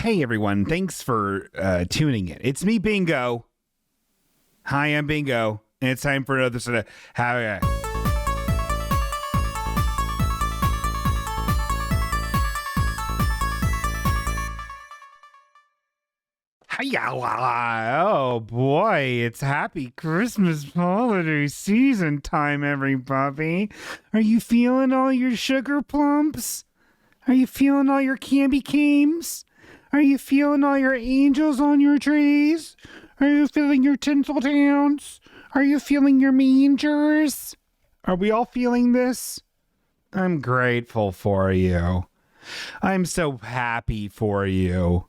Hey, everyone. Thanks for tuning in. It's me, Bingo. Hi, I'm Bingo. And it's time for another sort of... Oh, boy. It's happy Christmas holiday season time, everybody. Are you feeling all your sugar plumps? Are you feeling all your candy canes? Are you feeling all your angels on your trees? Are you feeling your tinsel towns? Are you feeling your mangers? Are we all feeling this? I'm grateful for you. I'm so happy for you.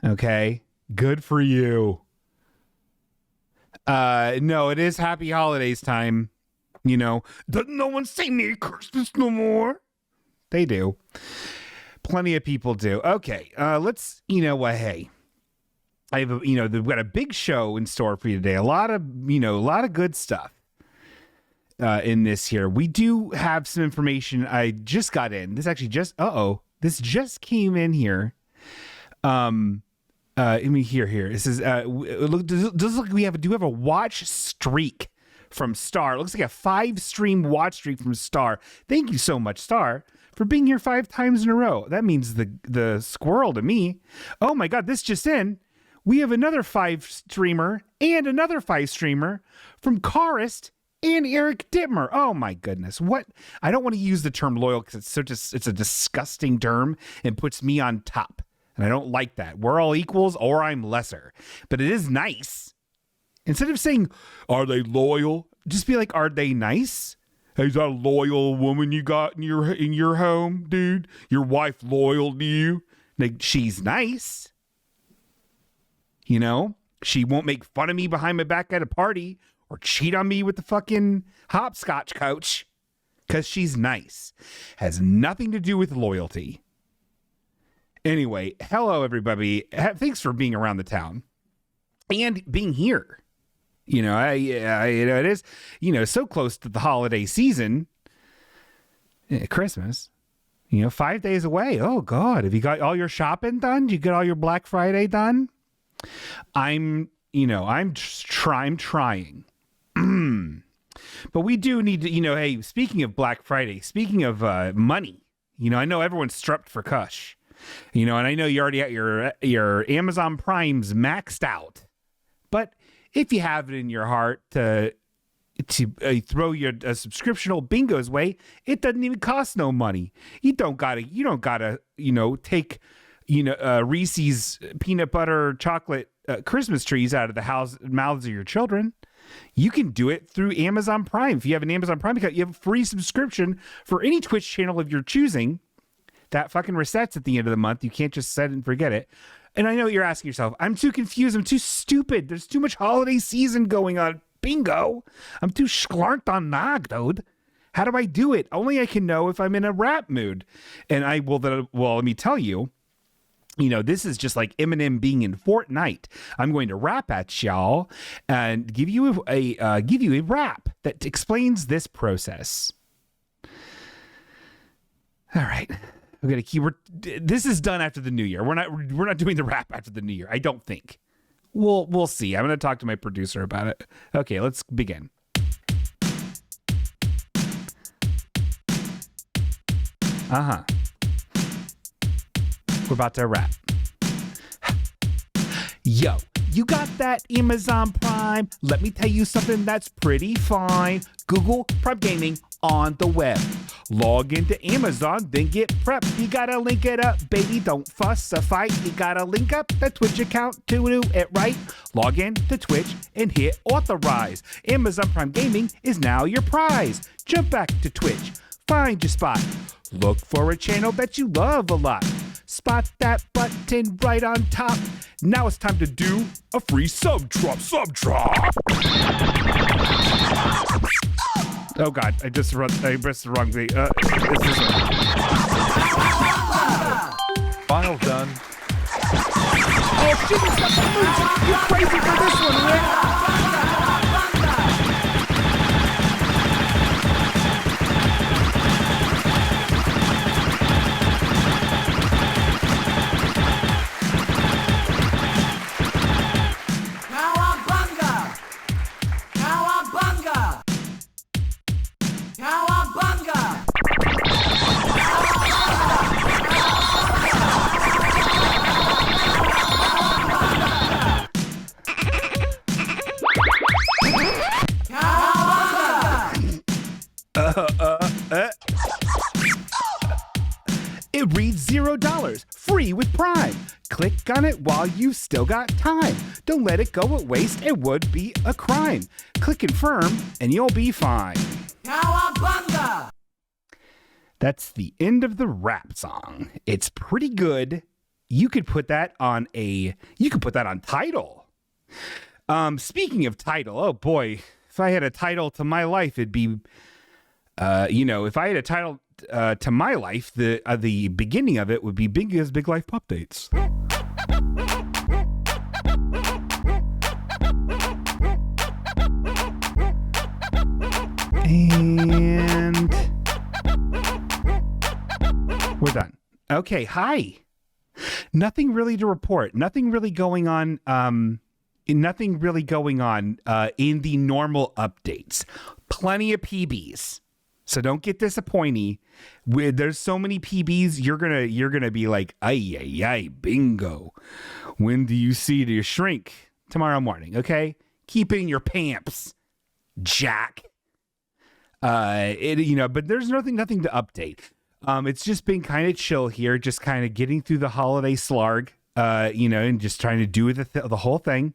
Okay? Good for you. No, it is happy holidays time. You know, doesn't no one say Merry Christmas no more? They do. Plenty of people do. Okay, let's, hey, I have, we've got a big show in store for you today. A lot of good stuff in this here. We do have some information I just got in. This actually this just came in here. Let me hear here. It says, does look like we have a watch streak from Star. It looks like a 5-stream watch streak from Star. Thank you so much, Star, for being here 5 times in a row. That means the squirrel to me. Oh my God, this just in. We have another 5-streamer and another 5-streamer from Karist and Eric Dittmer. Oh my goodness. What? I don't want to use the term loyal because it's a disgusting term and puts me on top. And I don't like that. We're all equals or I'm lesser. But it is nice. Instead of saying, are they loyal? Just be like, are they nice? Hey, is that a loyal woman you got in your home, dude? Your wife loyal to you? Like, she's nice. You know? She won't make fun of me behind my back at a party or cheat on me with the fucking hopscotch coach. Because she's nice. Has nothing to do with loyalty. Anyway, hello, everybody. Thanks for being around the town and being here. It is, so close to the holiday season, Christmas, 5 days away. Oh God. Have you got all your shopping done? Did you get all your Black Friday done? I'm trying. But we do need to, hey, speaking of Black Friday, speaking of money, I know everyone's strapped for cush. And I know you already got your Amazon Prime's maxed out, but if you have it in your heart to throw your subscriptional Bingo's way, it doesn't even cost no money. You don't gotta take Reese's peanut butter chocolate Christmas trees out of the mouths of your children. You can do it through Amazon Prime. If you have an Amazon Prime account, you have a free subscription for any Twitch channel of your choosing. That fucking resets at the end of the month. You can't just set it and forget it. And I know you're asking yourself, I'm too confused. I'm too stupid. There's too much holiday season going on. Bingo. I'm too schlarked on nog, dude. How do I do it? Only I can know if I'm in a rap mood. And let me tell you, this is just like Eminem being in Fortnite. I'm going to rap at y'all and give you a rap that explains this process. All right. This is done after the new year. We're not doing the rap after the new year. I don't think. We'll see. I'm going to talk to my producer about it. Okay, let's begin. We're about to rap. Yo, you got that Amazon Prime? Let me tell you something that's pretty fine. Google Prime Gaming on the web. Log into Amazon, then get prepped. You gotta link it up, baby. Don't fuss or fight. You gotta link up the Twitch account to do it right. Log in to Twitch and hit authorize. Amazon Prime Gaming is now your prize. Jump back to Twitch. Find your spot. Look for a channel that you love a lot. Spot that button right on top. Now it's time to do a free sub drop. Oh God, I pressed the wrong thing. File done. Oh shit, it's got the moves. You're crazy for this one, Rick. $0 free with Prime. Click on it while you've still got time. Don't let it go at waste. It would be a crime. Click confirm and you'll be fine. Cowabunga! That's the end of the rap song. It's pretty good. You could put that on Tidal. Speaking of Tidal, oh boy, if I had a title to my life, it'd be, if I had a title to my life, the beginning of it would be Big Life Updates. And we're done. Okay, hi. Nothing really to report. Nothing really going on. In the normal updates. Plenty of PBs. So don't get disappointed. There's so many PBs, you're gonna be like, ay, bingo. When do you see the shrink? Tomorrow morning, okay? Keep it in your pants, Jack. But there's nothing to update. It's just been kind of chill here, just kind of getting through the holiday Slarg, and just trying to do the whole thing.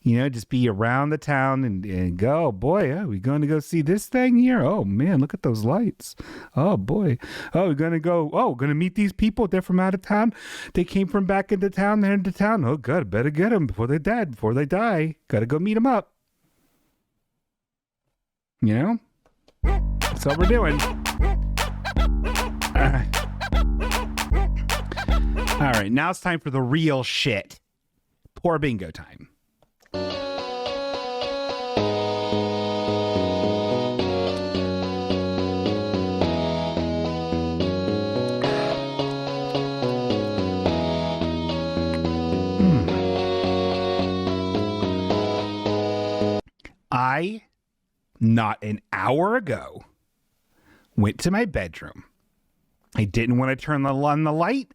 Just be around the town and go, oh boy, are we going to go see this thing here? Oh man, look at those lights. Oh boy. Oh, we're going to meet these people. They're from out of town. They came from back into town. They're into town. Oh good, better get them before they die. Got to go meet them up. That's what we're doing. All right, now it's time for the real shit. Poor bingo time. I, not an hour ago, went to my bedroom. I didn't want to turn on the light.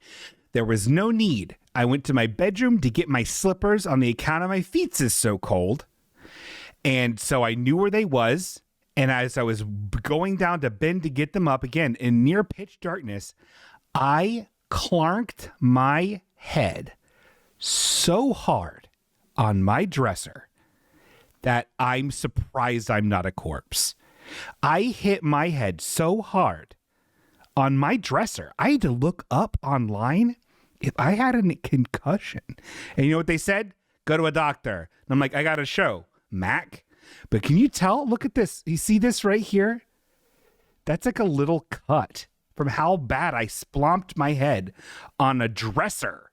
There was no need. I went to my bedroom to get my slippers on the account of my feet is so cold. And so I knew where they was. And as I was going down to bend to get them up again in near pitch darkness, I clanked my head so hard on my dresser that I'm surprised I'm not a corpse. I hit my head so hard on my dresser, I had to look up online if I had a concussion. And you know what they said? Go to a doctor. And I'm like, I got a show, Mac. But can you tell? Look at this. You see this right here? That's like a little cut from how bad I splomped my head on a dresser.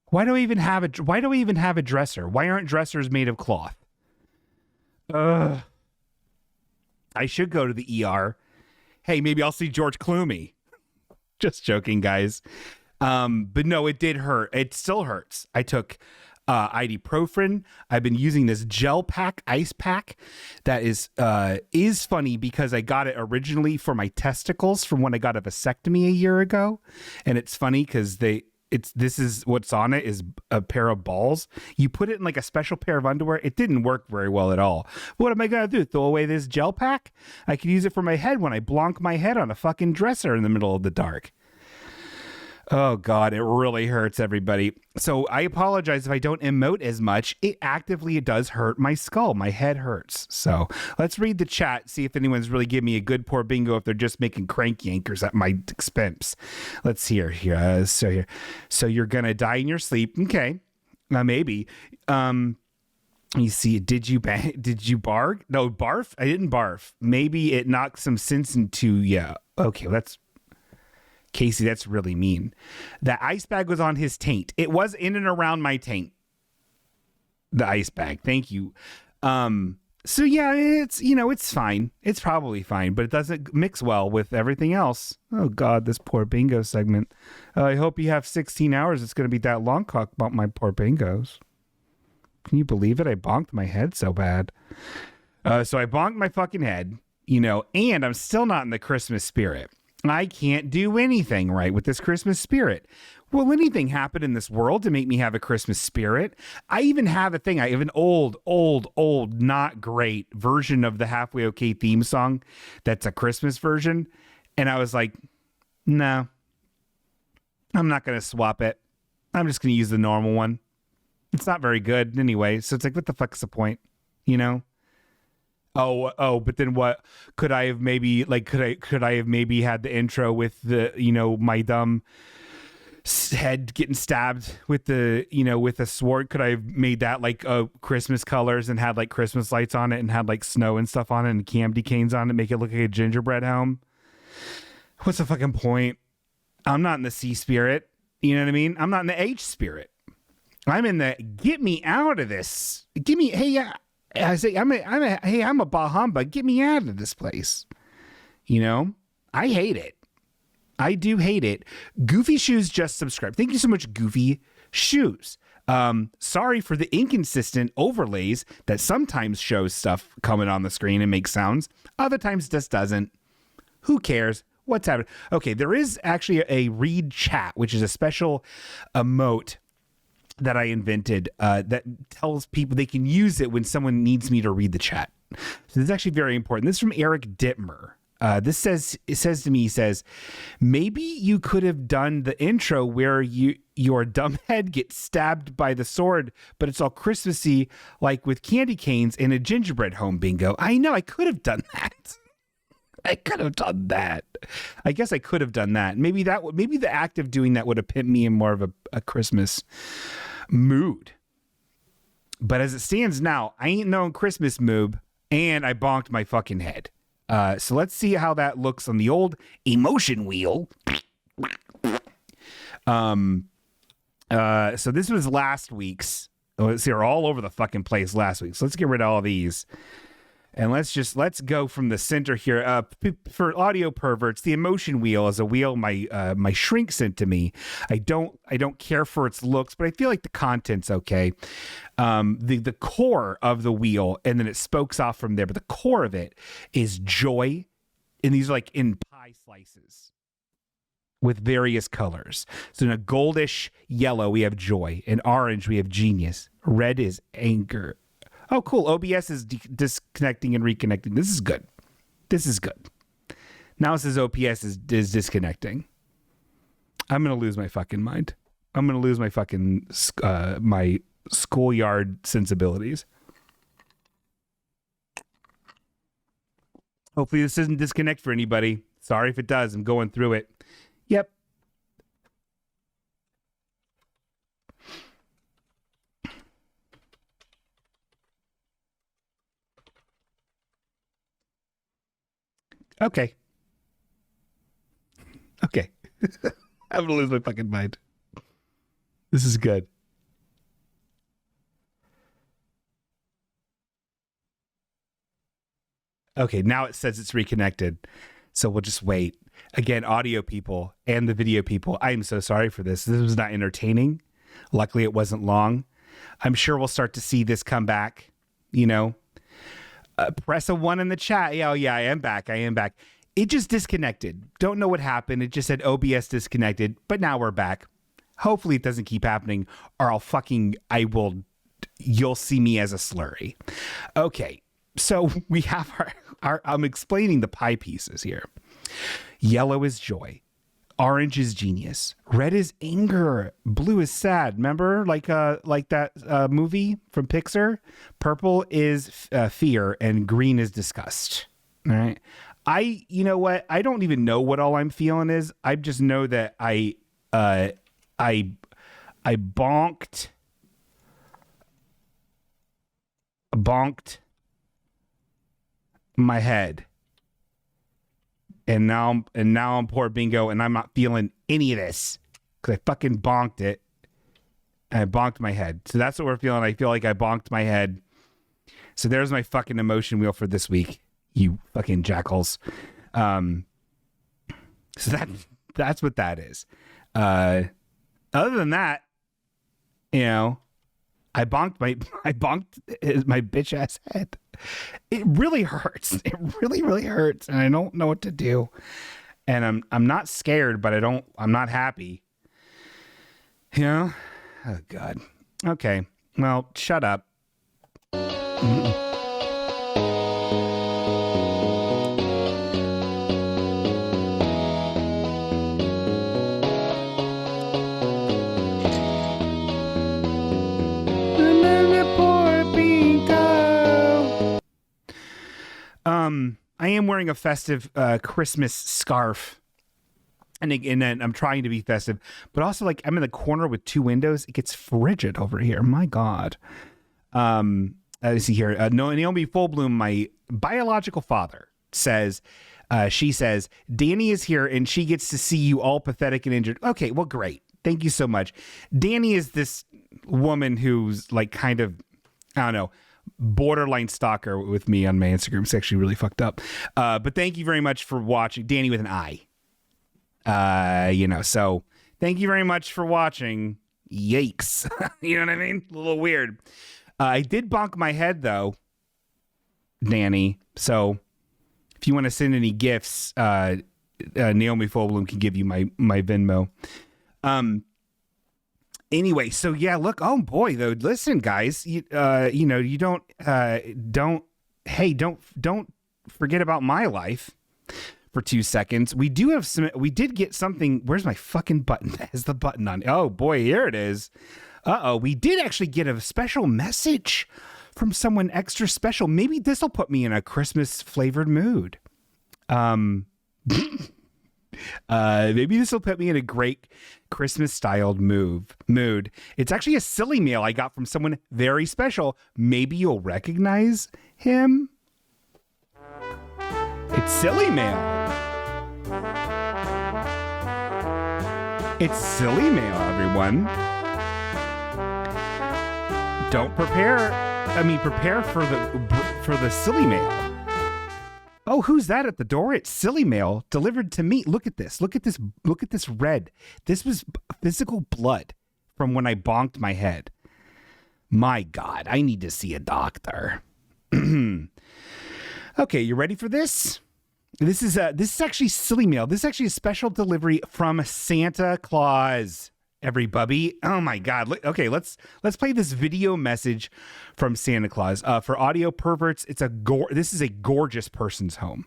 Why do we even have a dresser? Why aren't dressers made of cloth? I should go to the ER. Hey, maybe I'll see George Clooney. Just joking, guys. But no, it did hurt. It still hurts. I took ibuprofen. I've been using this gel pack, ice pack, that is funny because I got it originally for my testicles from when I got a vasectomy a year ago, and it's funny because this is what's on it is a pair of balls. You put it in like a special pair of underwear. It didn't work very well at all. What am I going to do? Throw away this gel pack? I could use it for my head when I blonk my head on a fucking dresser in the middle of the dark. Oh God, it really hurts, everybody. So I apologize if I don't emote as much. It does hurt my skull. My head hurts. So let's read the chat, see if anyone's really giving me a good poor bingo, if they're just making crank yankers at my expense. Let's hear here. So you're going to die in your sleep. Okay. Maybe. You see, did you bark? No, barf? I didn't barf. Maybe it knocked some sense into you. Okay, that's Casey, that's really mean. That ice bag was on his taint. It was in and around my taint. The ice bag. Thank you. So yeah, it's fine. It's probably fine, but it doesn't mix well with everything else. Oh God, this poor bingo segment. I hope you have 16 hours. It's going to be that long, cock about my poor bingos. Can you believe it? I bonked my head so bad. So I bonked my fucking head, and I'm still not in the Christmas spirit. I can't do anything right with this Christmas spirit. Will anything happen in this world to make me have a Christmas spirit? I even have a thing. I have an old, not great version of the Halfway Okay theme song that's a Christmas version. And I was like, No, I'm not going to swap it. I'm just going to use the normal one. It's not very good anyway. So it's like, what the fuck's the point? You know? But then what could I have maybe could I have maybe had the intro with the, my dumb head getting stabbed with the, with a sword? Could I have made that like Christmas colors and had like Christmas lights on it and had like snow and stuff on it and candy canes on it, make it look like a gingerbread home? What's the fucking point? I'm not in the C spirit. You know what I mean? I'm not in the H spirit. I'm in the get me out of this. Give me, hey, I say, I'm a bah humbug. Get me out of this place. I hate it. I do hate it. Goofy Shoes just subscribed. Thank you so much, Goofy Shoes. Sorry for the inconsistent overlays that sometimes shows stuff coming on the screen and makes sounds. Other times just doesn't. Who cares? What's happening? Okay, there is actually a read chat, which is a special emote that I invented that tells people they can use it when someone needs me to read the chat. So this is actually very important. This is from Eric Dittmer. It says to me, maybe you could have done the intro where your dumb head gets stabbed by the sword, but it's all Christmassy, like with candy canes and a gingerbread home bingo. I know I could have done that. I could have done that. I guess I could have done that. Maybe the act of doing that would have put me in more of a Christmas mood. But as it stands now, I ain't no Christmas mood, and I bonked my fucking head. So let's see how that looks on the old emotion wheel. So this was last week's. Let's see, they're all over the fucking place last week. So let's get rid of all these. And let's go from the center here. For audio perverts, the emotion wheel is a wheel my shrink sent to me. I don't care for its looks, but I feel like the content's okay. The core of the wheel, and then it spokes off from there. But the core of it is joy, and these are like in pie slices with various colors. So in a goldish yellow, we have joy. In orange, we have genius. Red is anger. Oh, cool. OBS is disconnecting and reconnecting. This is good. Now it says OBS is disconnecting. I'm going to lose my fucking mind. I'm going to lose my fucking my schoolyard sensibilities. Hopefully this doesn't disconnect for anybody. Sorry if it does. I'm going through it. Yep. Okay. I'm gonna lose my fucking mind. This is good. Okay, now it says it's reconnected. So we'll just wait. Again, audio people and the video people, I am so sorry for this. This was not entertaining. Luckily, it wasn't long. I'm sure we'll start to see this come back, press a 1 in the chat. Oh, yeah, I am back. It just disconnected. Don't know what happened. It just said OBS disconnected, but now we're back. Hopefully it doesn't keep happening, or you'll see me as a slurry. Okay, so we have I'm explaining the pie pieces here. Yellow is joy. Orange is genius. Red is anger. Blue is sad. Remember, like that movie from Pixar? Purple is fear, and green is disgust. All right. You know what? I don't even know what all I'm feeling is. I just know that I bonked my head. And now I'm poor bingo, and I'm not feeling any of this because I fucking bonked it. And I bonked my head. So that's what we're feeling. I feel like I bonked my head. So there's my fucking emotion wheel for this week, you fucking jackals. So that's what that is. Other than that, I bonked my bitch ass head. It really hurts. It really, really hurts, and I don't know what to do. And I'm not scared, but I'm not happy. Oh God. Okay. Well, shut up. I am wearing a festive Christmas scarf. And then I'm trying to be festive, but also like I'm in the corner with two windows. It gets frigid over here. My God. Let's see here. Naomi Fullbloom, my biological father, says, she says, Danny is here and she gets to see you all pathetic and injured. Okay, well, great. Thank you so much. Danny is this woman who's like kind of, I don't know, borderline stalker with me on my Instagram. It's actually really fucked up. But thank you very much for watching. Danny with an I. So thank you very much for watching. Yikes. You know what I mean? A little weird. I did bonk my head though, Danny. So if you want to send any gifts, Naomi Fullbloom can give you my Venmo. Anyway, so yeah, look, oh boy, though, listen, guys, you don't forget about my life. For 2 seconds. We did get something. Where's my fucking button? Has the button on? Oh boy, here it is. We did actually get a special message from someone extra special. Maybe this will put me in a Christmas flavored mood. Maybe this will put me in a great Christmas styled mood. It's actually a silly mail I got from someone very special. Maybe you'll recognize him. It's silly mail. It's silly mail, everyone. Prepare for the silly mail. Oh, who's that at the door? It's silly mail delivered to me. Look at this. Look at this red. This was physical blood from when I bonked my head. My God, I need to see a doctor. Okay, you ready for this? This is actually silly mail. This is actually a special delivery from Santa Claus. Everybody, oh my God! Okay, let's play this video message from Santa Claus. For audio perverts, this is a gorgeous person's home.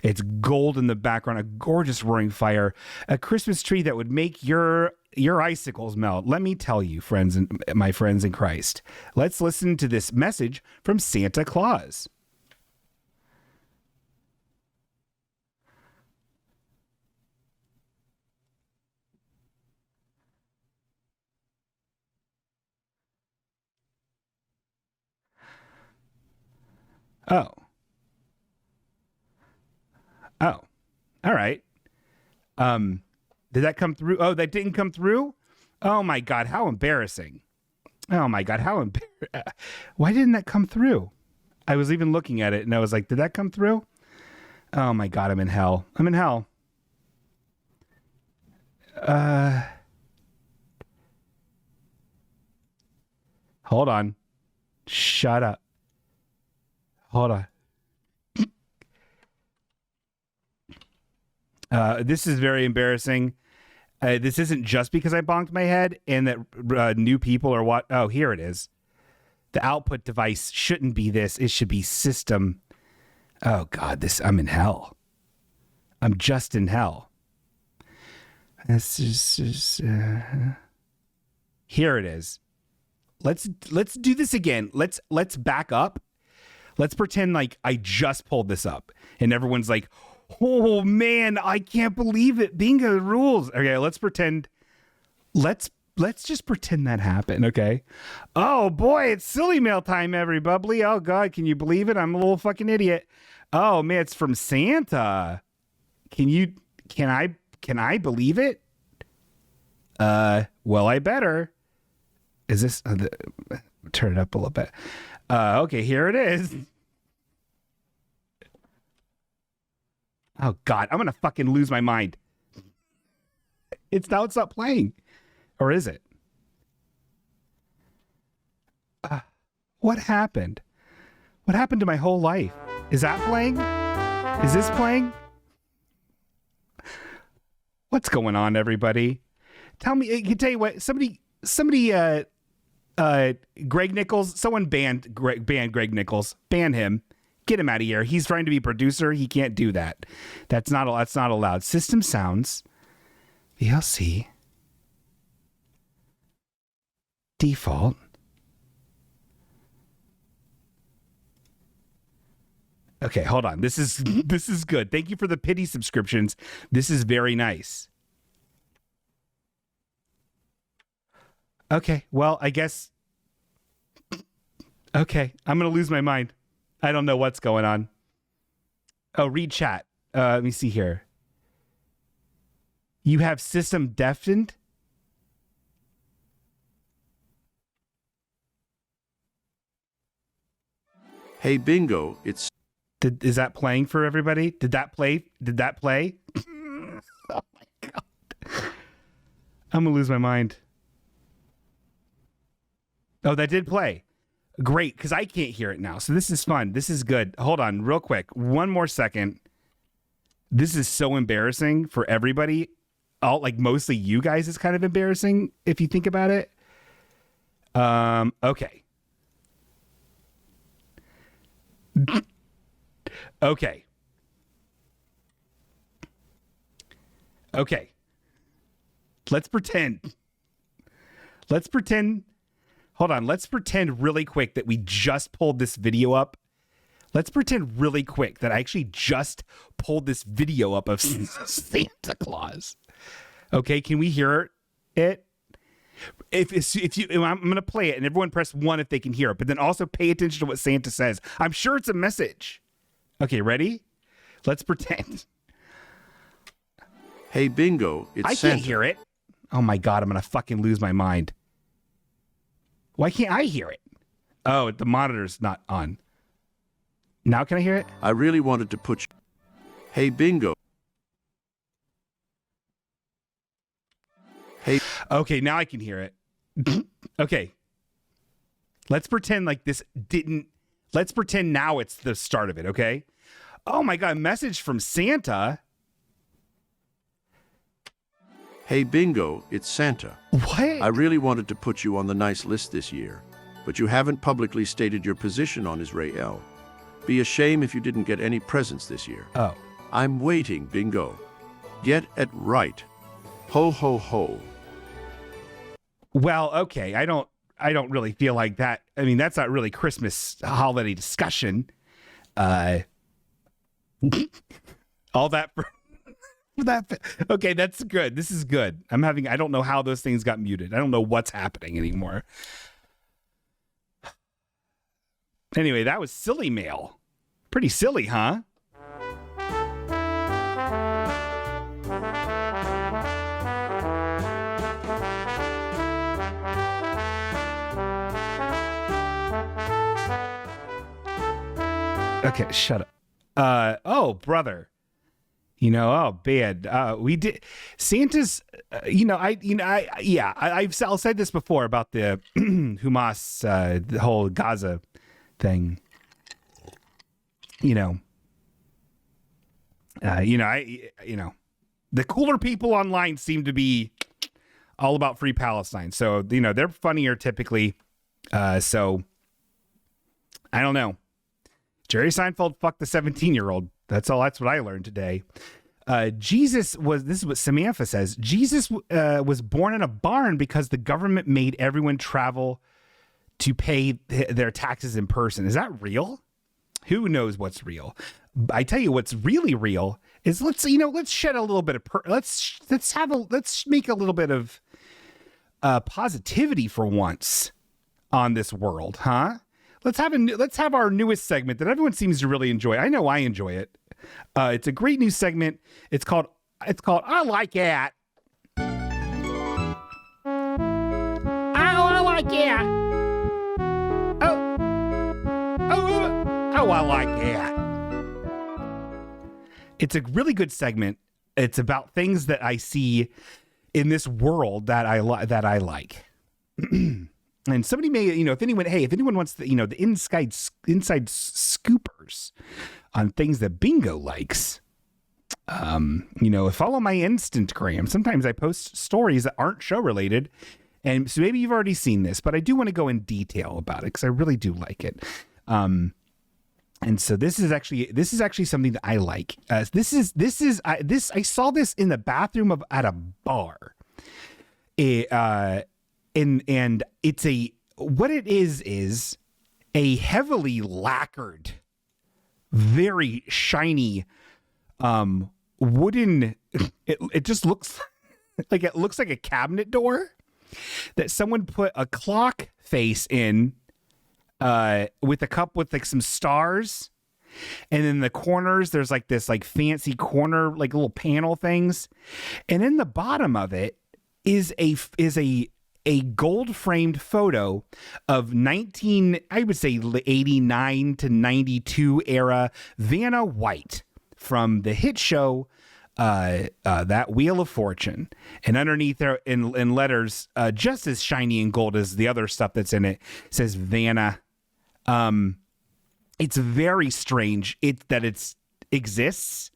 It's gold in the background, a gorgeous roaring fire, a Christmas tree that would make your icicles melt. Let me tell you, friends and my friends in Christ. Let's listen to this message from Santa Claus. Oh. All right. Did that come through? Oh, that didn't come through? Oh my God, how embarrassing. Oh my God, how embarrassing. Why didn't that come through? I was even looking at it and I was like, did that come through? Oh my God, I'm in hell. I'm in hell. Hold on. Shut up. Hold on. This is very embarrassing. This isn't just because I bonked my head and that new people are what? Oh, here it is. The output device shouldn't be this. It should be system. Oh God, I'm in hell. I'm just in hell. This is here it is. Let's do this again. Let's back up. Let's pretend like I just pulled this up and everyone's like, oh man, I can't believe it. Bingo rules. Okay, let's pretend. Let's just pretend that happened, okay? Oh boy, it's silly mail time, everybody. Oh God, can you believe it? I'm a little fucking idiot. Oh man, it's from Santa. Can I believe it? Well, I better. Is this turn it up a little bit? Okay, here it is. Oh God, I'm gonna fucking lose my mind. It's not playing, or is it? What happened? What happened to my whole life? Is that playing? Is this playing? What's going on, everybody? Tell me. I can tell you what. Somebody. Greg Nichols. Someone banned Greg Nichols. Ban him. Get him out of here. He's trying to be a producer. He can't do that. That's not allowed. System sounds. VLC. Default. Okay, hold on. This is good. Thank you for the pity subscriptions. This is very nice. Okay, well, I guess. Okay, I'm gonna lose my mind. I don't know what's going on. Oh, read chat. Let me see here. You have system deafened? Hey, Bingo, it's... Is that playing for everybody? Did that play? Oh my God. I'm gonna lose my mind. Oh, that did play. Great, because I can't hear it now. So this is fun. This is good. Hold on, real quick. One more second. This is so embarrassing for everybody. Mostly you guys is kind of embarrassing if you think about it. Okay. Okay. Okay. Let's pretend. Hold on. Let's pretend really quick that we just pulled this video up. Let's pretend really quick that I actually just pulled this video up of Santa Claus. Okay, can we hear it? If you, I'm going to play it, and everyone press 1 if they can hear it, but then also pay attention to what Santa says. I'm sure it's a message. Okay, ready? Let's pretend. Hey, Bingo, it's Santa. I can't hear it. Oh my God, I'm going to fucking lose my mind. Why can't I hear it? Oh, the monitor's not on. Now can I hear it? I really wanted to put you... Hey, Bingo. Hey. Okay, now I can hear it. Okay. Let's pretend like this didn't... Let's pretend now it's the start of it, okay? Oh my God, message from Santa. Hey, Bingo, it's Santa. What? I really wanted to put you on the nice list this year, but you haven't publicly stated your position on Israel. Be a shame if you didn't get any presents this year. Oh. I'm waiting, Bingo. Get it right. Ho, ho, ho. Well, okay. I don't really feel like that. I mean, that's not really Christmas holiday discussion. All that for that. Okay, that's good. This is good. I don't know how those things got muted. I don't know what's happening anymore. Anyway, that was silly mail. Pretty silly, huh? Okay, shut up. Oh, brother. Oh, bad. We did Santa's. I'll said this before about the Hamas, the whole Gaza thing. The cooler people online seem to be all about free Palestine. So they're funnier typically. So I don't know. Jerry Seinfeld fucked the 17-year-old. That's what I learned today. This is what Samantha says. Jesus was born in a barn because the government made everyone travel to pay their taxes in person. Is that real? Who knows what's real? I tell you what's really real is let's shed a little bit of let's make a little bit of positivity for once on this world, huh? Let's have our newest segment that everyone seems to really enjoy. I know I enjoy it. It's a great new segment. It's called I Like It. I like it. Oh, I like it. It's a really good segment. It's about things that I see in this world that I like. And somebody may, if anyone wants the inside scoopers on things that Bingo likes, follow my Instagram. Sometimes I post stories that aren't show related. And so maybe you've already seen this, but I do want to go in detail about it because I really do like it. And so this is actually something that I like. I saw this in the bathroom at a bar. And it's what it is a heavily lacquered very shiny wooden. It just looks like a cabinet door that someone put a clock face in with a cup with like some stars. And in the corners, there's like this like fancy corner, like little panel things. And in the bottom of it is a gold framed photo of I would say 89 to 92 era Vanna White from the hit show, that Wheel of Fortune. And underneath there in letters, just as shiny and gold as the other stuff that's in it, says Vanna. It's very strange that it exists,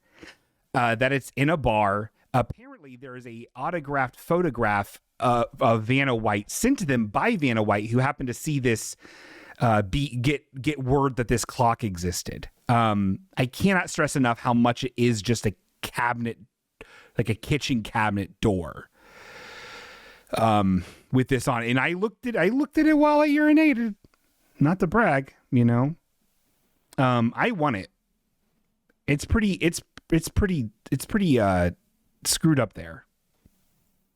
that it's in a bar. Apparently, there is a autographed photograph of Vanna White sent to them by Vanna White, who happened to see this, get word that this clock existed. I cannot stress enough how much it is just a cabinet, like a kitchen cabinet door, with this on. And I looked at it while I urinated. Not to brag, you know. I want it. It's pretty screwed up there.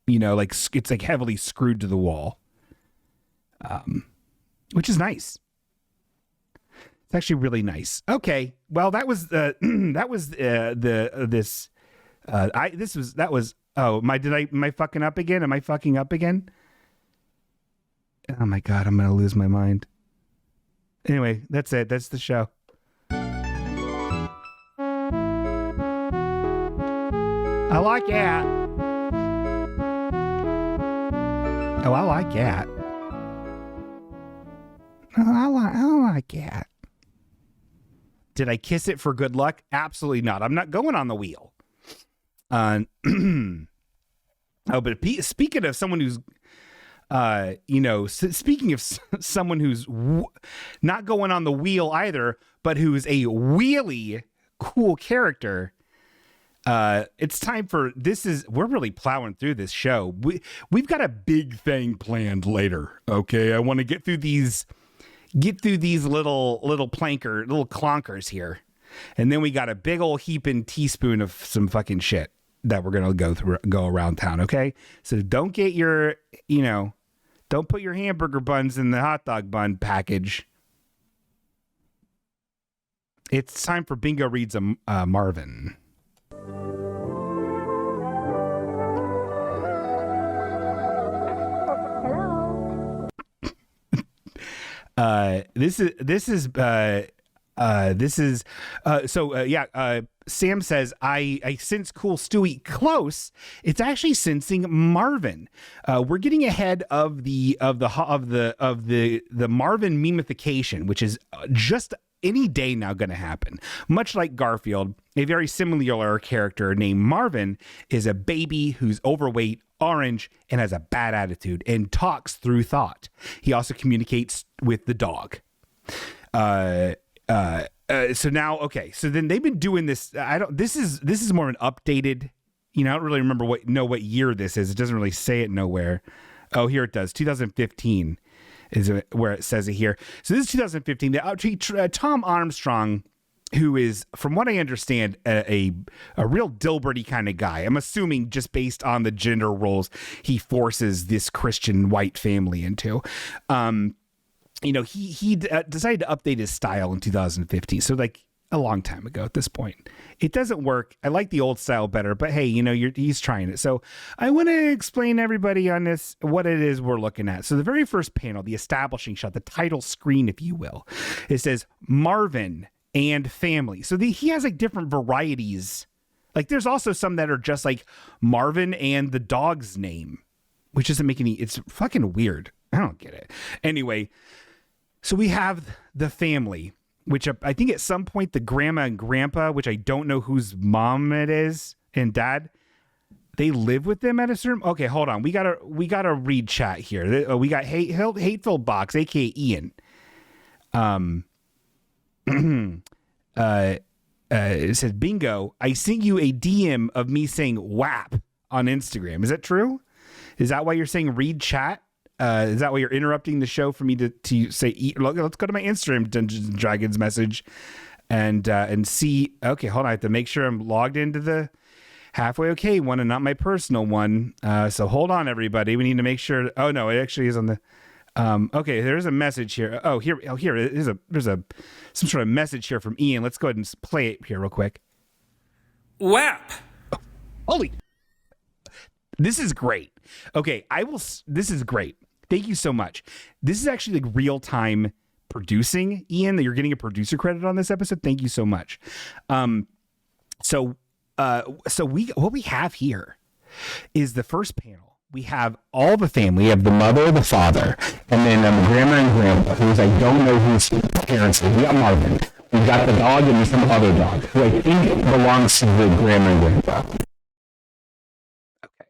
You know, like it's like heavily screwed to the wall. Which is nice. It's actually really nice. Okay. Well, that was oh, am I fucking up again? Am I fucking up again? Oh my God, I'm going to lose my mind. Anyway, that's it. That's the show. I like that. Oh, I like that. Oh, I like that. Did I kiss it for good luck? Absolutely not. I'm not going on the wheel. Oh, but speaking of someone who's, speaking of someone who's not going on the wheel either, but who's a really cool character. It's time for we're really plowing through this show. We've got a big thing planned later. Okay. I want to get through these little clonkers here. And then we got a big old heaping teaspoon of some fucking shit that we're going to go around town. Okay. So don't get don't put your hamburger buns in the hot dog bun package. It's time for Bingo Reads a Marvin. Sam says, I sense Cool Stewie close. It's actually sensing Marvin. We're getting ahead of the Marvin memification, which is just any day now going to happen. Much like Garfield, a very similar character named Marvin is a baby who's overweight, orange, and has a bad attitude and talks through thought. He also communicates with the dog. So then they've been doing this. This is more of an updated, I don't really remember what year this is. It doesn't really say it nowhere. Oh, here it does. 2015 is where it says it here. So this is 2015. Tom Armstrong, who is, from what I understand, a real Dilberty kind of guy. I'm assuming just based on the gender roles he forces this Christian white family into. He decided to update his style in 2015. So like a long time ago at this point. It doesn't work. I like the old style better, but hey, he's trying it. So I want to explain to everybody on this what it is we're looking at. So the very first panel, the establishing shot, the title screen, if you will, it says Marvin and family. So he has like different varieties. Like there's also some that are just like Marvin and the dog's name, which doesn't make it's fucking weird. I don't get it. Anyway, so we have the family, which I think at some point the grandma and grandpa, which I don't know whose mom it is, and dad, they live with them at a certain. Okay, hold on. We gotta read chat here. We got Hateful Box, aka Ian. It says, bingo, I sent you a DM of me saying WAP on Instagram. Is that true? Is that why you're saying read chat? Is that why you're interrupting the show for me to say, let's go to my Instagram Dungeons and Dragons message. and see. Okay, hold on. I have to make sure I'm logged into the halfway okay one and not my personal one. So hold on, everybody. We need to make sure. Oh no, it actually is on the. Okay, there's a message here. Here. There's some sort of message here from Ian. Let's go ahead and play it here real quick. WAP. Holy. This is great. Okay, this is great. Thank you so much. This is actually like real time producing, Ian, that you're getting a producer credit on this episode. Thank you so much. So what we have here is the first panel. We have all the family. We have the mother, the father, and then grandma and grandpa, who's I don't know whose parents are. We got Marvin. We've got the dog and some other dog, who I think belongs to the grandma and grandpa. Okay.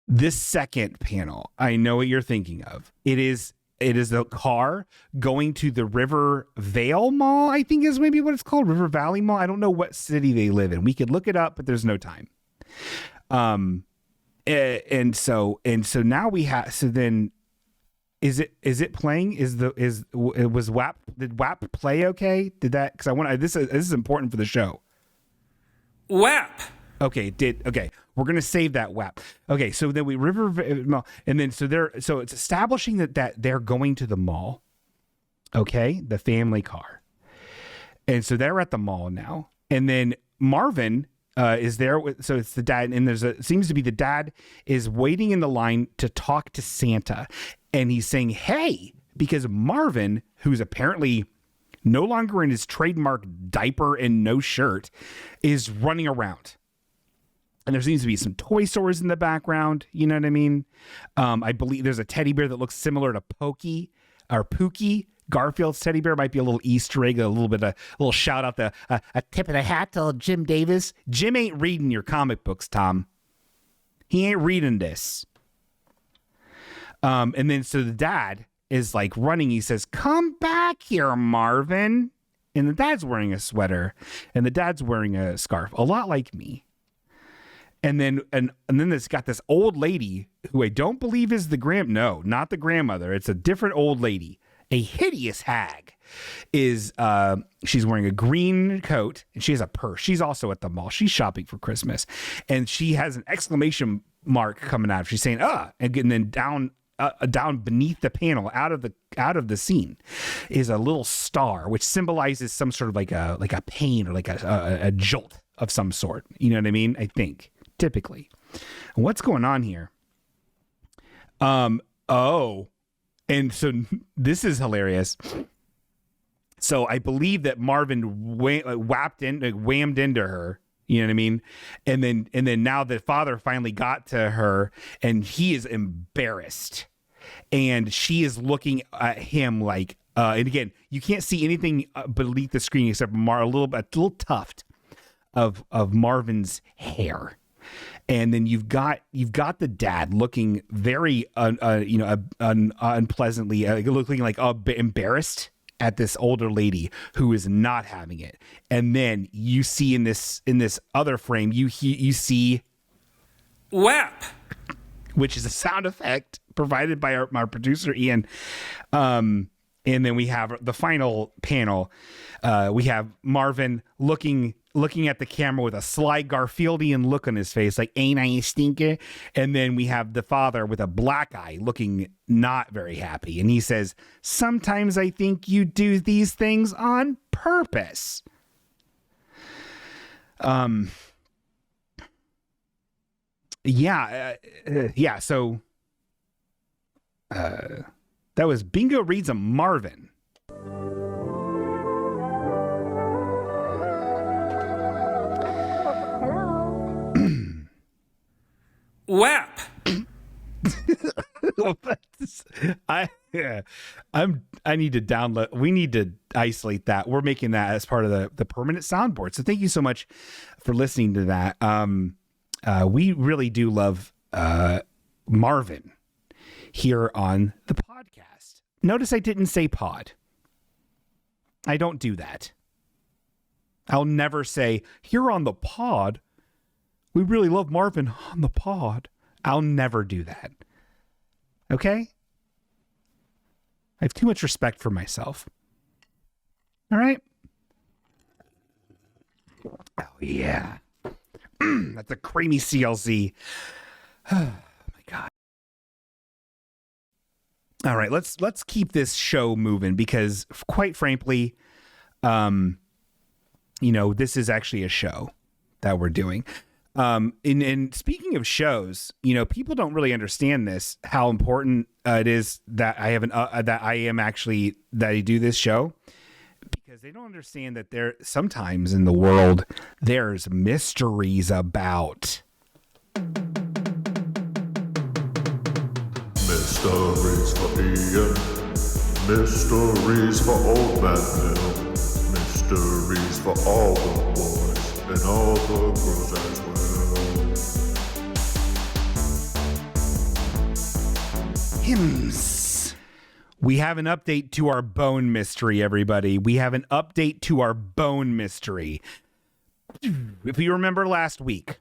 This second panel, I know what you're thinking of. It is the car going to the River Vale Mall, I think is maybe what it's called, River Valley Mall. I don't know what city they live in. We could look it up, but there's no time. And so now we have. So then, is it playing? Was WAP? Did WAP play okay? Did that? Because I want this is important for the show. WAP. Okay, we're gonna save that WAP. Okay, so then we and then so it's establishing that they're going to the mall. Okay, the family car, and so they're at the mall now, and then Marvin is there. So it's the dad, and seems to be the dad is waiting in the line to talk to Santa, and he's saying, "Hey," because Marvin, who's apparently no longer in his trademark diaper and no shirt, is running around. And there seems to be some toy stores in the background. You know what I mean? I believe there's a teddy bear that looks similar to Pookie. Garfield's teddy bear might be a little Easter egg, a little shout out, a tip of the hat to Jim Davis. Jim ain't reading your comic books, Tom. He ain't reading this. And then so the dad is like running. He says, "Come back here, Marvin." And the dad's wearing a sweater, and the dad's wearing a scarf, a lot like me. And then it's got this old lady who I don't believe is no, not the grandmother. It's a different old lady, a hideous hag. She's wearing a green coat and she has a purse. She's also at the mall. She's shopping for Christmas, and she has an exclamation mark coming out. She's saying and then down beneath the panel, out of the scene, is a little star, which symbolizes some sort of like a pain or like a jolt of some sort. You know what I mean? I think. Typically. What's going on here? And so this is hilarious. So I believe that Marvin whammed into her. You know what I mean? And then now the father finally got to her, and he is embarrassed, and she is looking at him like. And again, you can't see anything beneath the screen except a little tuft of Marvin's hair. And then you've got the dad looking very unpleasantly looking like embarrassed at this older lady who is not having it. And then you see in this other frame you see WAP, which is a sound effect provided by our producer Ian. And then we have the final panel. We have Marvin looking at the camera with a sly Garfieldian look on his face, like, "Ain't I a stinker?" And then we have the father with a black eye looking not very happy. And he says, "Sometimes I think you do these things on purpose." So that was Bingo Reads a Marvin. WAP. I need to download. We need to isolate that. We're making that as part of the permanent soundboard. So thank you so much for listening to that. We really do love Marvin here on the podcast. Notice I didn't say pod. I don't do that. I'll never say here on the pod. We really love Marvin on the pod. I'll never do that. Okay? I have too much respect for myself. All right? Oh yeah. That's a creamy CLC. Oh my God. All right, let's keep this show moving because quite frankly, this is actually a show that we're doing. And speaking of shows, people don't really understand this, how important it is that I do this show, because they don't understand that there sometimes in the world there's mysteries about. Mysteries for Ian, mysteries for old man Bill, mysteries for all the boys and all the girls as well. Hymns. We have an update to our bone mystery, everybody. We have an update to our bone mystery. If you remember last week,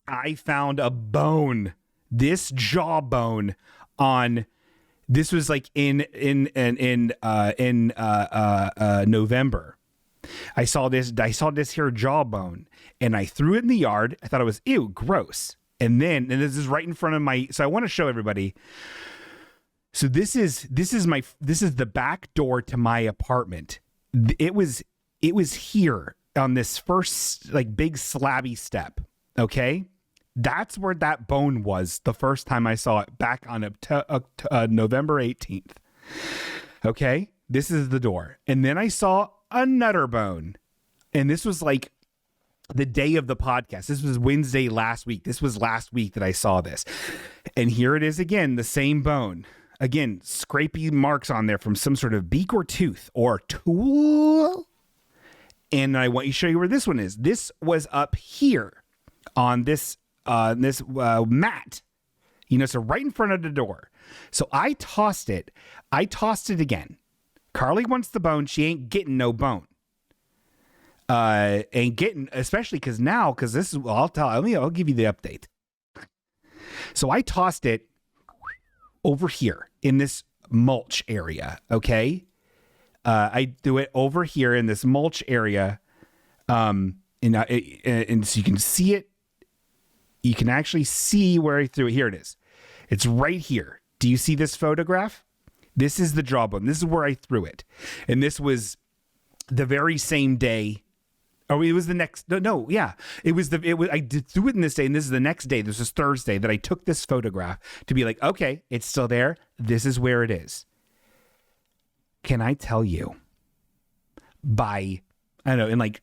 I found a bone, this jawbone this was like in November. I saw this here jawbone and I threw it in the yard. I thought it was gross. And this is right in front of so I want to show everybody. So this is the back door to my apartment. It was here on this first like big slabby step. Okay. That's where that bone was the first time I saw it, back on November 18th. Okay, this is the door. And then I saw another bone. And this was like the day of the podcast. This was Wednesday last week. This was last week that I saw this. And here it is again, the same bone. Again, scrapey marks on there from some sort of beak or tooth or tool. And I want to show you where this one is. This was up here on this mat, so right in front of the door. So I tossed it again. Carly wants the bone. She ain't getting no bone. Especially because this is, I'll give you the update. So I tossed it over here in this mulch area. Okay. I threw it over here in this mulch area. And so you can see it. You can actually see where I threw it. Here it is. It's right here. Do you see this photograph? This is the jawbone. This is where I threw it. And this was the very same day. Oh, it was the next. No, yeah. I threw it in this day, and this is the next day. This is Thursday that I took this photograph to be like, okay, it's still there. This is where it is. Can I tell you? In like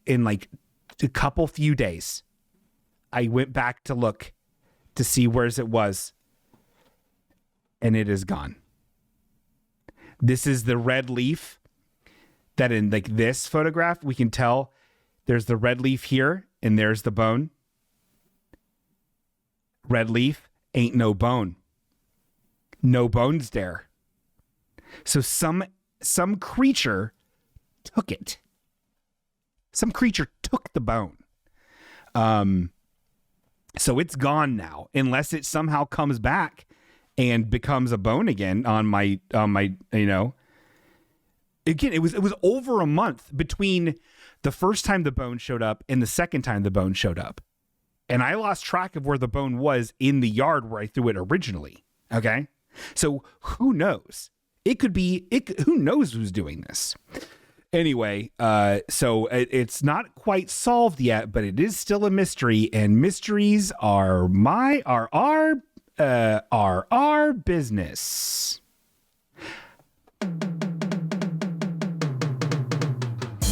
a couple few days, I went back to look to see where it was, and it is gone. This is the red leaf that in like this photograph, we can tell there's the red leaf here, and there's the bone. Red leaf, ain't no bone. No bones there. So some creature took it. Some creature took the bone. So it's gone now, unless it somehow comes back and becomes a bone again on my. Again, it was over a month between the first time the bone showed up and the second time the bone showed up, and I lost track of where the bone was in the yard where I threw it originally. Okay, so who knows? It could be. Who knows who's doing this? Anyway, so it's not quite solved yet, but it is still a mystery, and mysteries are our business.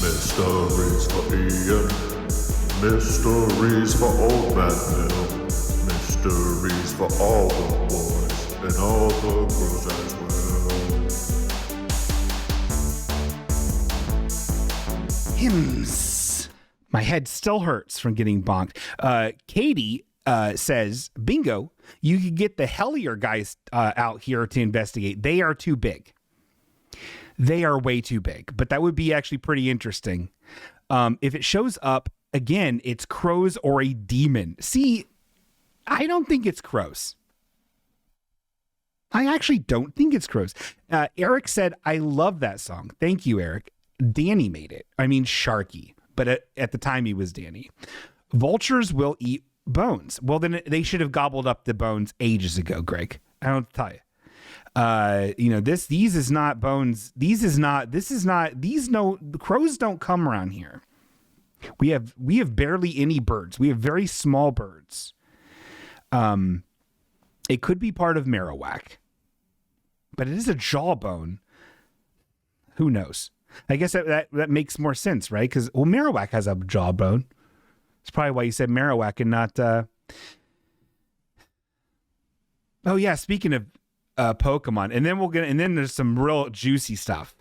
Mysteries for Ian, mysteries for old man Bill, mysteries for all the boys and all the girls as well. Hymns. My head still hurts from getting bonked. Katie says, bingo, you could get the Hellier guys out here to investigate. They are too big. They are way too big, but that would be actually pretty interesting. If it shows up, again, it's crows or a demon. See, I don't think it's crows. I actually don't think it's crows. Eric said, I love that song. Thank you, Eric. Danny made it. I mean, Sharky but at the time he was Danny. Vultures will eat bones. Well, then they should have gobbled up the bones ages ago, Greg. I don't tell you. These is not bones. The crows don't come around here. We have barely any birds. We have very small birds. It could be part of Marowak, but it is a jawbone. Who knows? I guess that makes more sense, right? Because Marowak has a jawbone. That's probably why you said Marowak and not. Oh yeah, speaking of Pokemon, and then there's some real juicy stuff.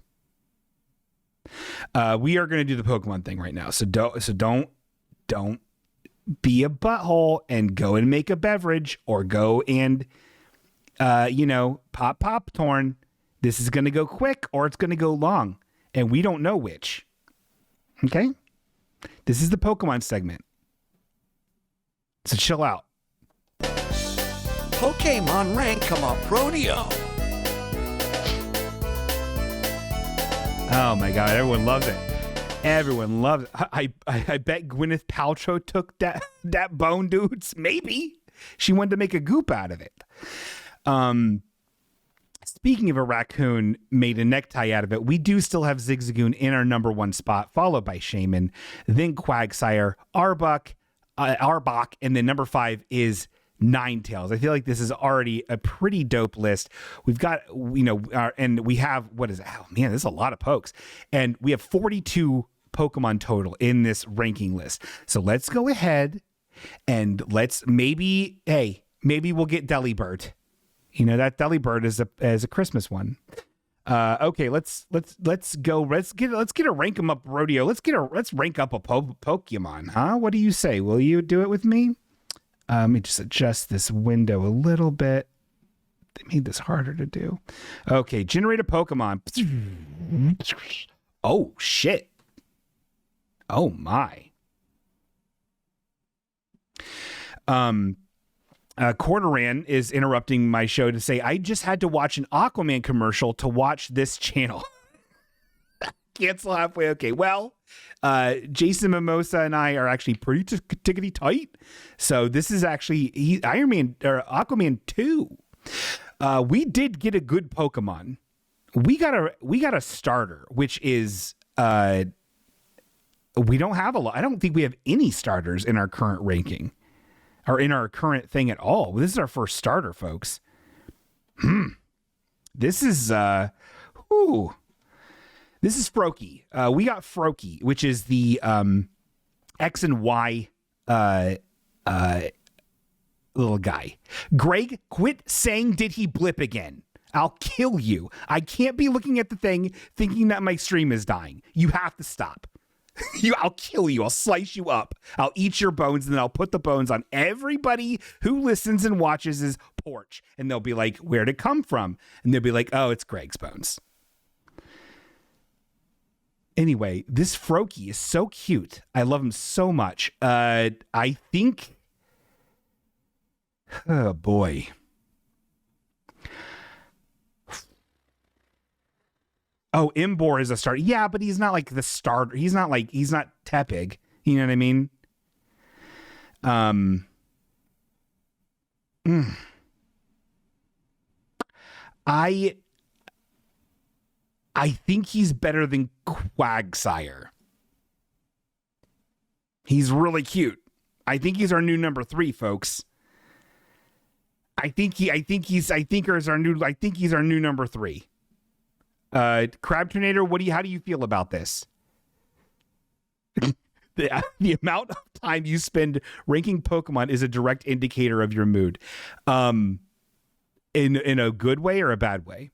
We are going to do the Pokemon thing right now, so don't be a butthole and go and make a beverage or go and pop torn. This is going to go quick or it's going to go long, and we don't know which. Okay, this is the Pokemon segment, so chill out. Pokemon Rank 'em Up Rodeo. Oh my God, everyone loves it. Everyone loves it. I bet Gwyneth Paltrow took that bone, dudes. Maybe. She wanted to make a goop out of it. Speaking of a raccoon made a necktie out of it, we do still have Zigzagoon in our number 1 spot, followed by Shaman, then Quagsire, Arbok, and then number 5 is Ninetales. I feel like this is already a pretty dope list. We've got, and we have, what is it? Oh man, this is a lot of pokes. And we have 42 Pokemon total in this ranking list. So let's go ahead and maybe we'll get Delibird. That Delibird is a Christmas one. Okay, let's go. Let's get a rank 'em up rodeo. Let's rank up a Pokemon, huh? What do you say? Will you do it with me? Let me just adjust this window a little bit. They made this harder to do. Okay, generate a Pokemon. Oh, shit. Oh, my. Cordoran is interrupting my show to say, I just had to watch an Aquaman commercial to watch this channel. Cancel halfway. Okay, well, Jason Mimosa and I are actually pretty tickety tight. So this is actually Iron Man or Aquaman 2. We did get a good Pokemon. We got a starter, which is we don't have a lot. I don't think we have any starters in our current ranking or in our current thing at all. This is our first starter, folks. This is This is Froakie. We got Froakie, which is the X and Y little guy. Greg, quit saying, did he blip again? I'll kill you. I can't be looking at the thing thinking that my stream is dying. You have to stop. I'll kill you. I'll slice you up. I'll eat your bones, and then I'll put the bones on everybody who listens and watches his porch. And they'll be like, where'd it come from? And they'll be like, oh, it's Greg's bones. Anyway, this Froakie is so cute. I love him so much. I think... Oh, boy. Oh, Imbor is a starter. Yeah, but he's not like the starter. He's not Tepig. You know what I mean? I think he's better than Quagsire. He's really cute. I think he's our new number 3, folks. I think he's our new number 3. Crab Tornado, how do you feel about this? The amount of time you spend ranking Pokemon is a direct indicator of your mood. In a good way or a bad way?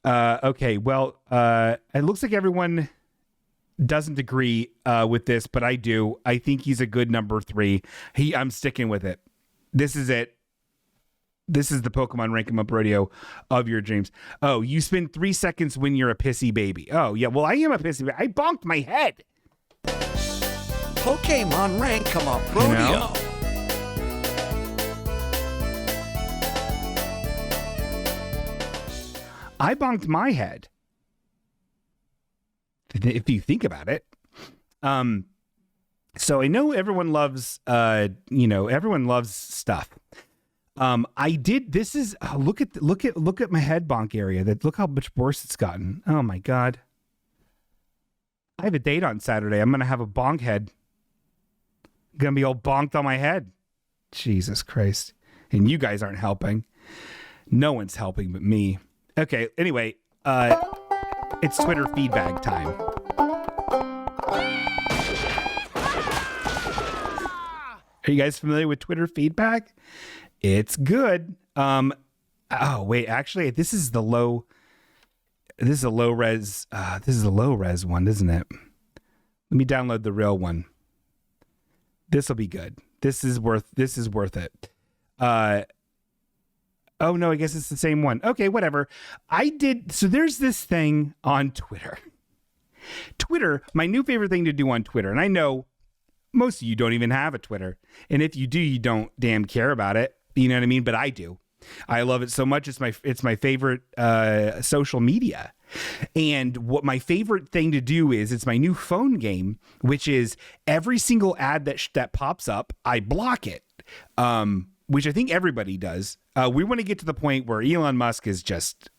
Okay, well, it looks like everyone doesn't agree with this, but I do. I think he's a good number 3. I'm sticking with it. This is it. This is the Pokemon Rank 'em Up rodeo of your dreams. Oh, you spend 3 seconds when you're a pissy baby. Oh, yeah, well, I am a pissy baby. I bonked my head. Pokemon Rank 'em Up rodeo. You know? I bonked my head. if you think about it. So I know everyone loves, everyone loves stuff. This is look at my head bonk area. Look how much worse it's gotten. Oh my God. I have a date on Saturday. I'm going to have a bonk head. Going to be all bonked on my head. Jesus Christ. And you guys aren't helping. No one's helping but me. Okay. Anyway, it's Twitter feedback time. Are you guys familiar with Twitter feedback? It's good. Oh wait, actually, this is a low res one, isn't it? Let me download the real one. This will be good. This is worth it. Oh no, I guess it's the same one. Okay, whatever. So there's this thing on Twitter. Twitter, my new favorite thing to do on Twitter, and I know most of you don't even have a Twitter. And if you do, you don't damn care about it. You know what I mean? But I do. I love it so much. It's my favorite social media. And what my favorite thing to do is, it's my new phone game, which is every single ad that pops up, I block it, which I think everybody does. We want to get to the point where Elon Musk is just,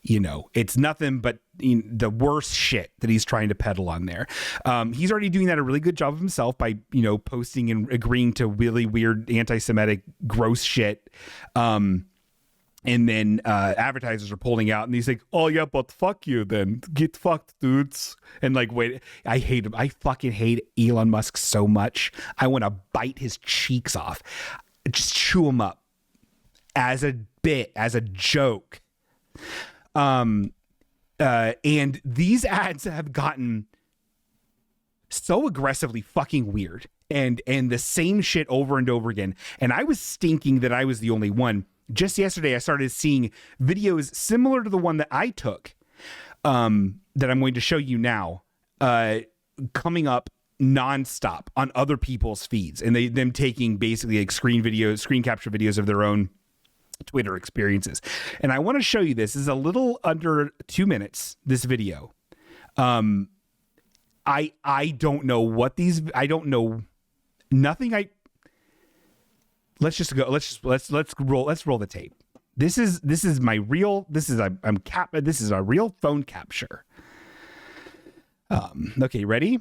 it's nothing but the worst shit that he's trying to peddle on there. He's already doing that a really good job of himself by, posting and agreeing to really weird anti-Semitic gross shit. And then advertisers are pulling out, and he's like, "Oh yeah, but fuck you then. Get fucked, dudes." And like, wait, I hate him. I fucking hate Elon Musk so much. I want to bite his cheeks off. Just chew him up as a bit, as a joke. And these ads have gotten so aggressively fucking weird and the same shit over and over again. And I was stinking that I was the only one. Just yesterday, I started seeing videos similar to the one that I took, that I'm going to show you now, coming up nonstop on other people's feeds, and them taking basically like screen capture videos of their own Twitter experiences. And I want to show you this. This is a little under 2 minutes, this video. I don't know what I don't know nothing. Let's just go. Let's roll the tape. This is a real phone capture. Okay, ready?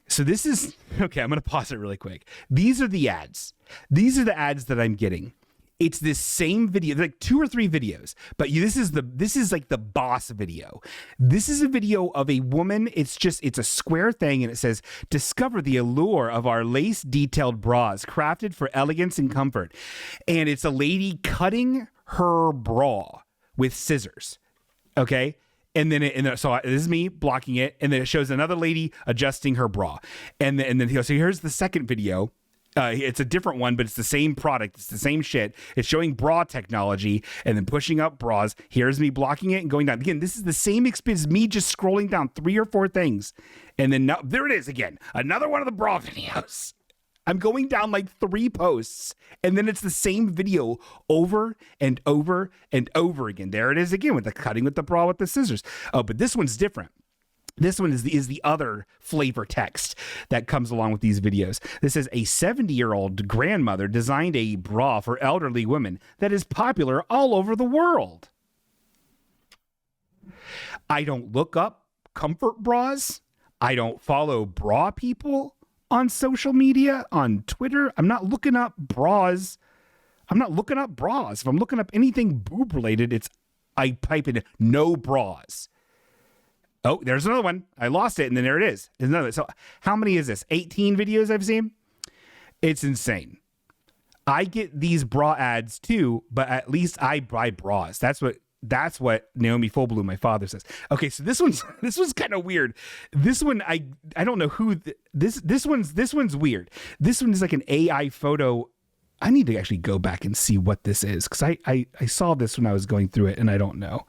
So this is okay. I'm going to pause it really quick. These are the ads. These are the ads that I'm getting. It's this same video, like 2 or 3 videos, but this is like the boss video. This is a video of a woman. It's a square thing, and it says, "Discover the allure of our lace detailed bras, crafted for elegance and comfort." And it's a lady cutting her bra with scissors. Okay. And then so this is me blocking it. And then it shows another lady adjusting her bra. And then so here's the second video. It's a different one, but it's the same product. It's the same shit. It's showing bra technology and then pushing up bras. Here's me blocking it and going down. Again, this is the same experience, me just scrolling down 3 or 4 things. And then now, there it is again. Another one of the bra videos. I'm going down like 3 posts, and then it's the same video over and over and over again. There it is again with the cutting with the bra with the scissors. Oh, but this one's different. This one is the other flavor text that comes along with these videos. This is a 70-year-old grandmother designed a bra for elderly women that is popular all over the world. I don't look up comfort bras. I don't follow bra people on social media, on Twitter. I'm not looking up bras. If I'm looking up anything boob related, I type in no bras. Oh, there's another one. I lost it, and then there it is. There's another. So how many is this? 18 videos I've seen? It's insane. I get these bra ads too, but at least I buy bras. That's what Naomi Fullbloom, my father, says. Okay, so this one's kind of weird. This one I don't know who this one's weird. This one is like an AI photo. I need to actually go back and see what this is, because I saw this when I was going through it, and I don't know.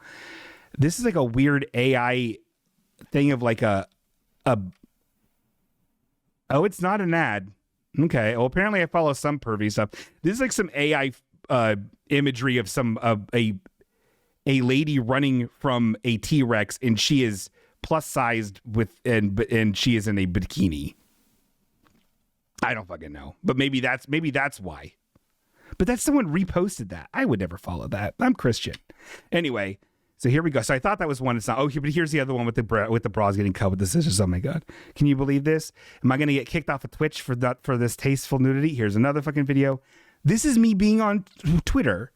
This is like a weird AI thing of like oh, it's not an ad. Okay, well apparently I follow some pervy stuff. This is like some AI imagery of some a lady running from a T-Rex, and she is plus sized and she is in a bikini. I don't fucking know, but maybe that's why. But that someone reposted that. I would never follow that. I'm Christian. Anyway, so here we go. So I thought that was one. It's not. Oh, but here's the other one with the bras getting cut with the scissors. Oh my god! Can you believe this? Am I going to get kicked off of Twitch for this tasteful nudity? Here's another fucking video. This is me being on Twitter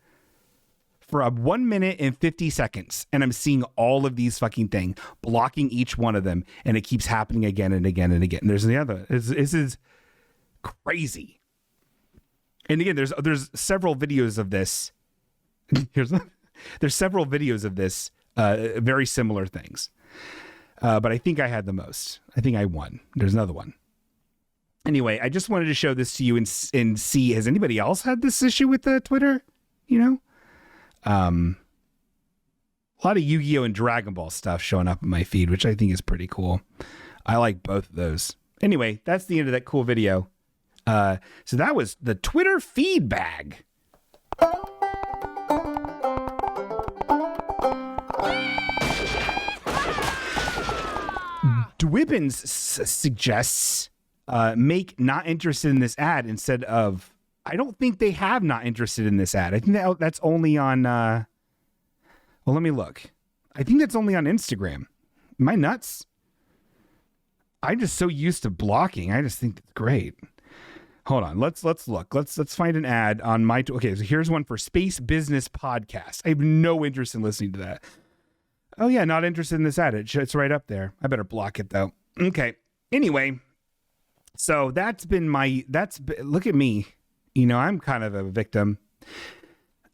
for 1 minute and 50 seconds, and I'm seeing all of these fucking things, blocking each one of them, and it keeps happening again and again and again. There's the other. This is crazy. And again, there's several videos of this. There's several videos of this, very similar things. But I think I had the most. I think I won. There's another one. Anyway, I just wanted to show this to you and see, has anybody else had this issue with Twitter? You know? A lot of Yu-Gi-Oh! And Dragon Ball stuff showing up in my feed, which I think is pretty cool. I like both of those. Anyway, that's the end of that cool video. So that was the Twitter feed bag. Dwibbins suggests make not interested in this ad instead of, I don't think they have not interested in this ad. I think that's only on, well, let me look. I think that's only on Instagram. Am I nuts? I'm just so used to blocking. I just think it's great. Hold on. Let's look. Let's find an ad on my. Okay, so here's one for Space Business Podcast. I have no interest in listening to that. Oh yeah, not interested in this ad. It's right up there. I better block it though. Okay. Anyway, so look at me. You know, I'm kind of a victim.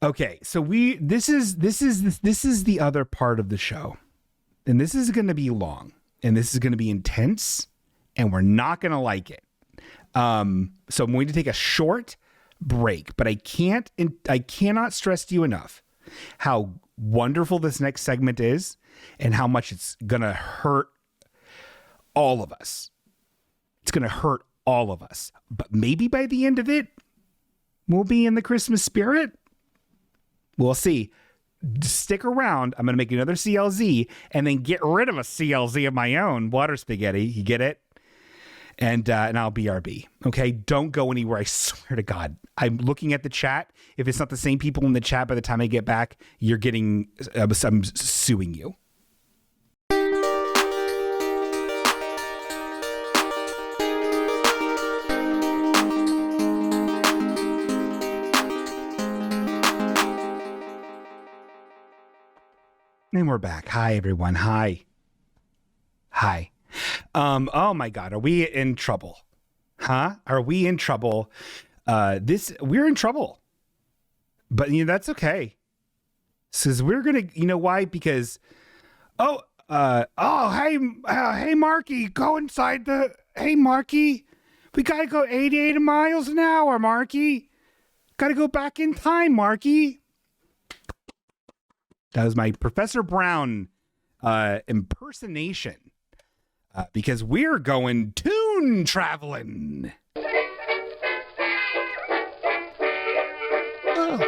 Okay, so this is the other part of the show, and this is going to be long, and this is going to be intense, and we're not going to like it. So I'm going to take a short break, but I cannot stress to you enough how wonderful this next segment is and how much it's going to hurt all of us. It's going to hurt all of us, but maybe by the end of it, we'll be in the Christmas spirit. We'll see. Stick around. I'm going to make another CLZ and then get rid of a CLZ of my own, water spaghetti. You get it? And I'll BRB. Okay, don't go anywhere. I swear to God, I'm looking at the chat. If it's not the same people in the chat by the time I get back, you're getting. I'm suing you. And we're back. Hi, everyone. Hi. Oh my God, are we in trouble? Huh? Are we in trouble? We're in trouble. But that's okay. Says we're gonna, why? Because, hey Marky, go inside hey Marky, we gotta go 88 miles an hour, Marky. Gotta go back in time, Marky. That was my Professor Brown impersonation. Because we're going toon traveling. Oh.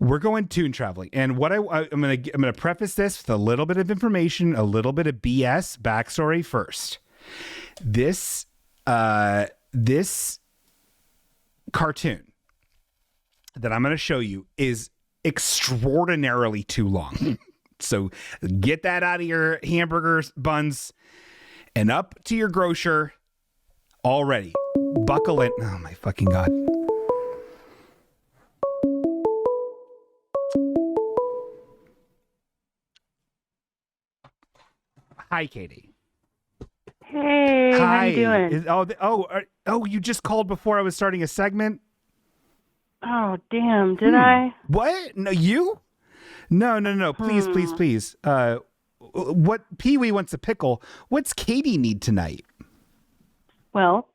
We're going toon traveling, and what I'm gonna preface this with a little bit of information, a little bit of BS backstory first. This cartoon that I'm going to show you is extraordinarily too long. So get that out of your hamburger buns and up to your grocer already. Buckle in. Oh my fucking God. Hi, Katie. Hey, Hi. how you doing? You just called before I was starting a segment? Oh, damn, did I? What? No, you? No. Please. What Pee-wee wants a pickle. What's Katie need tonight? Well,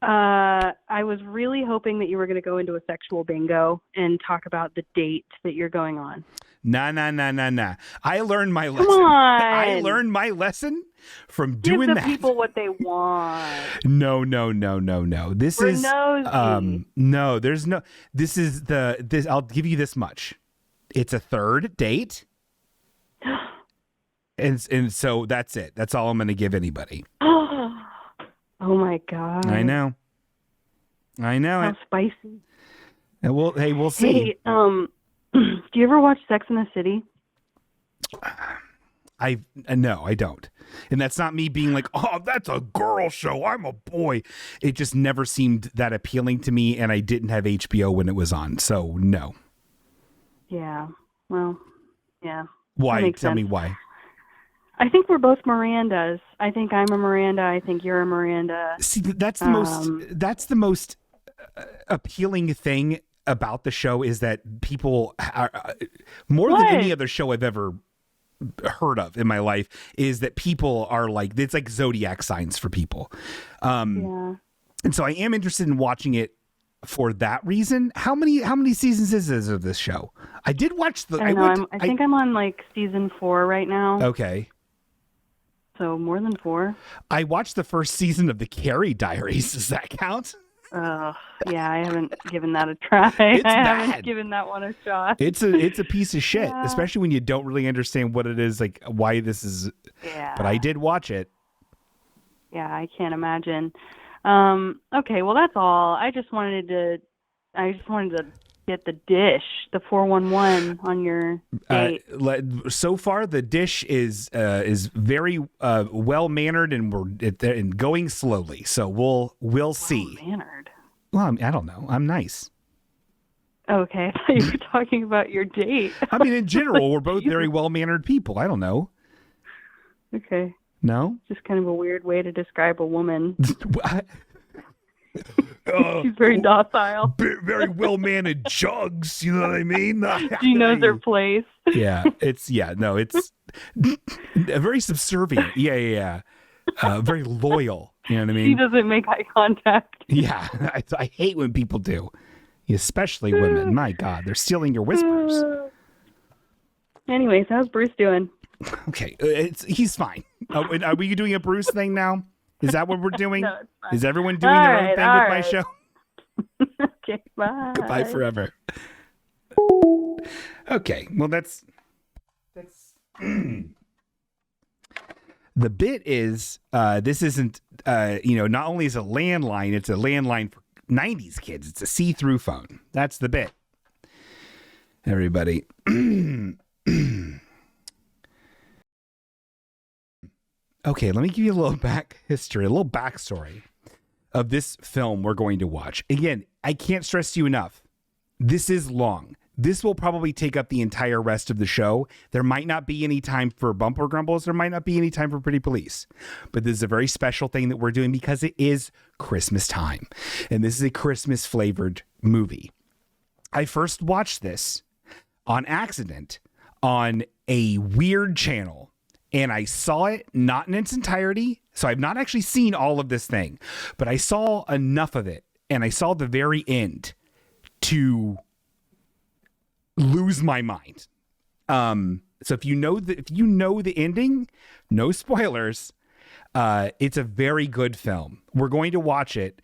I was really hoping that you were going to go into a sexual bingo and talk about the date that you're going on. Nah. I learned my lesson. on. I learned my lesson from Give doing the that. people what they want. No. This We're is nosy. no, there's no. This is this. I'll give you this much. It's a third date, and so that's it. That's all I'm going to give anybody. Oh my God. I know How it. spicy. And we'll see. Hey, do you ever watch Sex and the City? No, I don't. And that's not me being like, oh, that's a girl show. I'm a boy. It just never seemed that appealing to me, and I didn't have HBO when it was on. So no. Yeah. Well, yeah. Why? That makes Tell sense. me why. I think we're both Mirandas. I think I'm a Miranda. I think you're a Miranda. See, that's the most appealing thing about the show is that people are more than any other show I've ever heard of in my life is that people are like, it's like zodiac signs for people. Yeah. And so I am interested in watching it for that reason. How many seasons is this of this show? I did watch the. I don't know. I think I'm on like season 4 right now. Okay. So more than 4. I watched the first season of the Carrie Diaries. Does that count? Yeah, I haven't given that a try. It's I haven't bad. given that one a shot. It's a piece of shit, especially when you don't really understand what it is, like why this is. Yeah. But I did watch it. Yeah, I can't imagine. Okay, well that's all. I just wanted to get the dish, the 411 on your date. So far, the dish is very well mannered, and we're going slowly. So we'll see. Mannered. Well, I don't know. I'm nice. Okay, I thought you were talking about your date. I mean, in general, we're both very well mannered people. I don't know. Okay, No. just kind of a weird way to describe a woman. Oh, She's very docile. very well mannered jugs. You know what I mean? She knows her place. Yeah, it's very subservient. Yeah. Very loyal. You know what I mean? She doesn't make eye contact. Yeah, I hate when people do, especially women. My God, they're stealing your whispers. Anyways, how's Bruce doing? Okay, he's fine. Are we doing a Bruce thing now? Is that what we're doing? No, it's fine. Is everyone doing their own thing with my show? Okay, bye. Goodbye forever. Okay, well that's the bit is this isn't not only is it a landline, it's a landline for 90s kids. It's a see-through phone. That's the bit. Everybody. Okay, let me give you a little history, a little backstory of this film we're going to watch. Again, I can't stress to you enough. This is long. This will probably take up the entire rest of the show. There might not be any time for Bumper Grumbles. There might not be any time for Pretty Police. But this is a very special thing that we're doing because it is Christmas time. And this is a Christmas flavored movie. I first watched this on accident on a weird channel. And I saw it not in its entirety. So I've not actually seen all of this thing. But I saw enough of it. And I saw the very end to lose my mind. So if you know the ending, no spoilers. It's a very good film. We're going to watch it.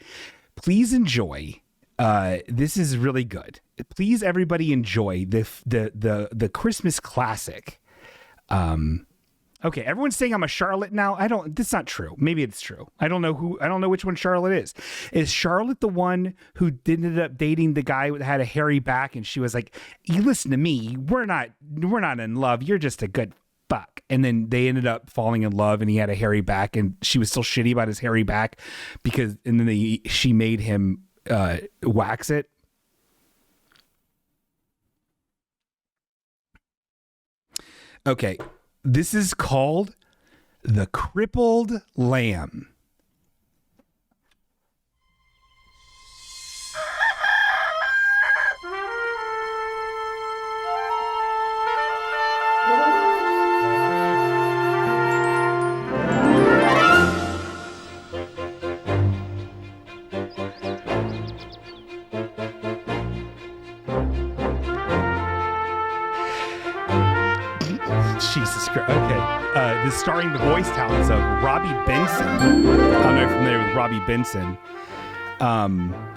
Please enjoy. This is really good. Please, everybody, enjoy the Christmas classic. Okay, everyone's saying I'm a Charlotte now. That's not true. Maybe it's true. I don't know which one Charlotte is. Is Charlotte the one who ended up dating the guy that had a hairy back and she was like, "You listen to me. We're not in love. You're just a good fuck." And then they ended up falling in love and he had a hairy back and she was still shitty about his hairy back and then she made him wax it. Okay. This is called The Crippled Lamb. starring the voice talents of Robbie Benson. I don't know if you're familiar with Robbie Benson.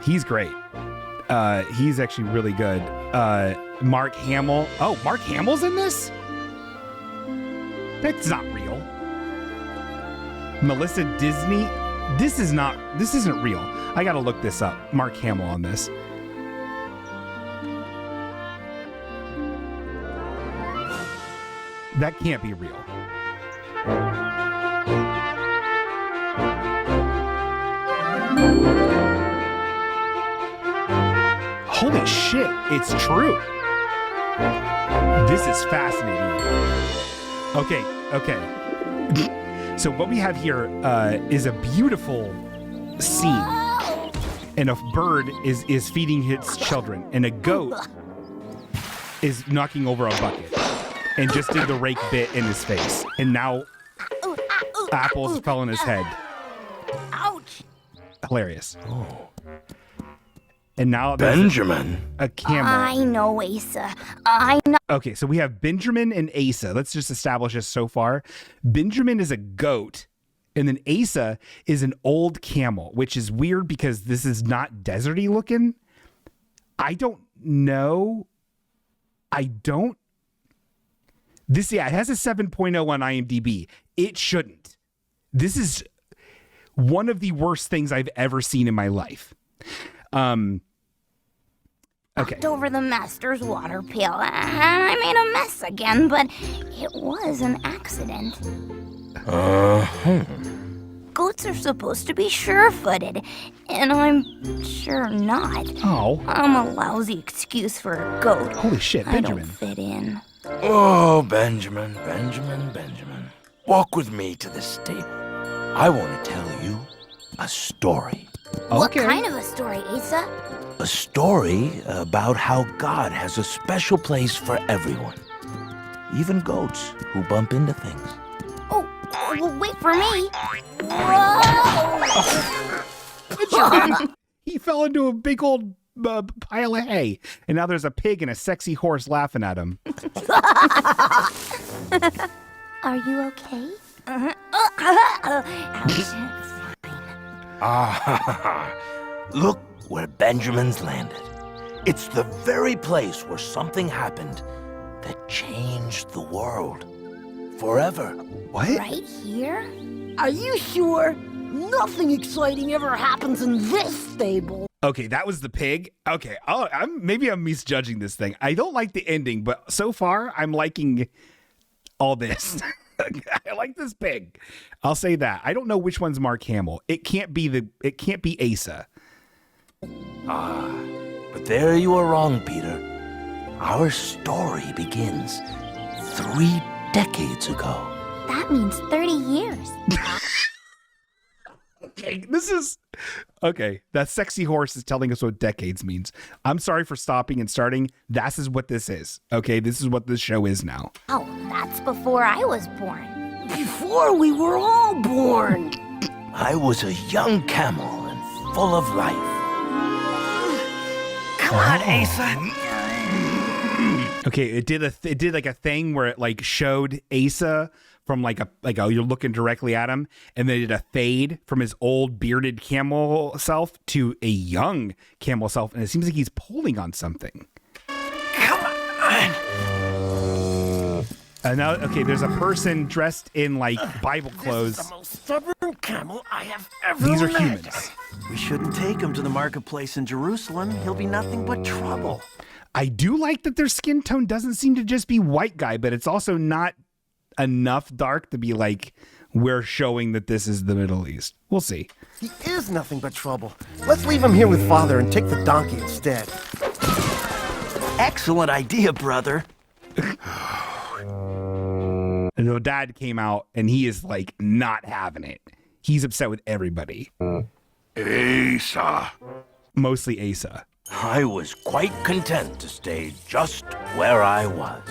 He's great. He's actually really good. Mark Hamill. Oh, Mark Hamill's in this? That's not real. Melissa Disney. This isn't real. I gotta look this up. Mark Hamill on this. That can't be real. Holy shit, it's true. This is fascinating. Okay. So what we have here is a beautiful scene. And a bird is feeding its children. And a goat is knocking over a bucket. And just did the rake bit in his face. And now apples fell on his head. Ouch. Hilarious. Oh. And now there's Benjamin. a camel. I know, Asa. I know. Okay, so we have Benjamin and Asa. Let's just establish this so far. Benjamin is a goat, and then Asa is an old camel, which is weird because this is not deserty looking. I don't know. It has a 7.0 on IMDb. It shouldn't. This is one of the worst things I've ever seen in my life. Okay. Knocked over the master's water pail, and I made a mess again, but it was an accident. Goats are supposed to be sure-footed, and I'm sure not. Oh. I'm a lousy excuse for a goat. Holy shit, I Benjamin. don't fit in. Oh, Benjamin. Walk with me to the stable. I want to tell you a story. What Okay. kind of a story, Asa? A story about how God has a special place for everyone. Even goats who bump into things. Oh, well, wait for me. Whoa! He fell into a big old pile of hay, and now there's a pig and a sexy horse laughing at him. Are you okay? Look where Benjamin's landed. It's the very place where something happened that changed the world. Forever. What? Right here? Are you sure? Nothing exciting ever happens in this stable. Okay, that was the pig. Okay, maybe I'm misjudging this thing. I don't like the ending, but so far I'm liking all this. I like this pig. I'll say that. I don't know which one's Mark Hamill. It can't be Asa. But there you are wrong, Peter. Our story begins 3 decades ago. That means 30 years. Okay, that sexy horse is telling us what decades means. I'm sorry for stopping and starting. This is what this is. Okay, this is what this show is now. Oh, that's before I was born. Before we were all born. I was a young camel and full of life. Come on, Asa. Okay, it did like a thing where it like showed Asa from like you're looking directly at him, and they did a fade from his old bearded camel self to a young camel self, and it seems like he's pulling on something. Come on. And now, okay, there's a person dressed in like Bible clothes. This is the most stubborn camel I have ever These are met. humans. We shouldn't take him to the marketplace in Jerusalem. He'll be nothing but trouble. I do like that their skin tone doesn't seem to just be white guy, but it's also not enough dark to be like, we're showing that this is the Middle East. We'll see. He is nothing but trouble. Let's leave him here with Father and take the donkey instead. Excellent idea, brother. And so Dad came out and he is like not having it. He's upset with everybody. Asa. Mostly Asa. I was quite content to stay just where I was.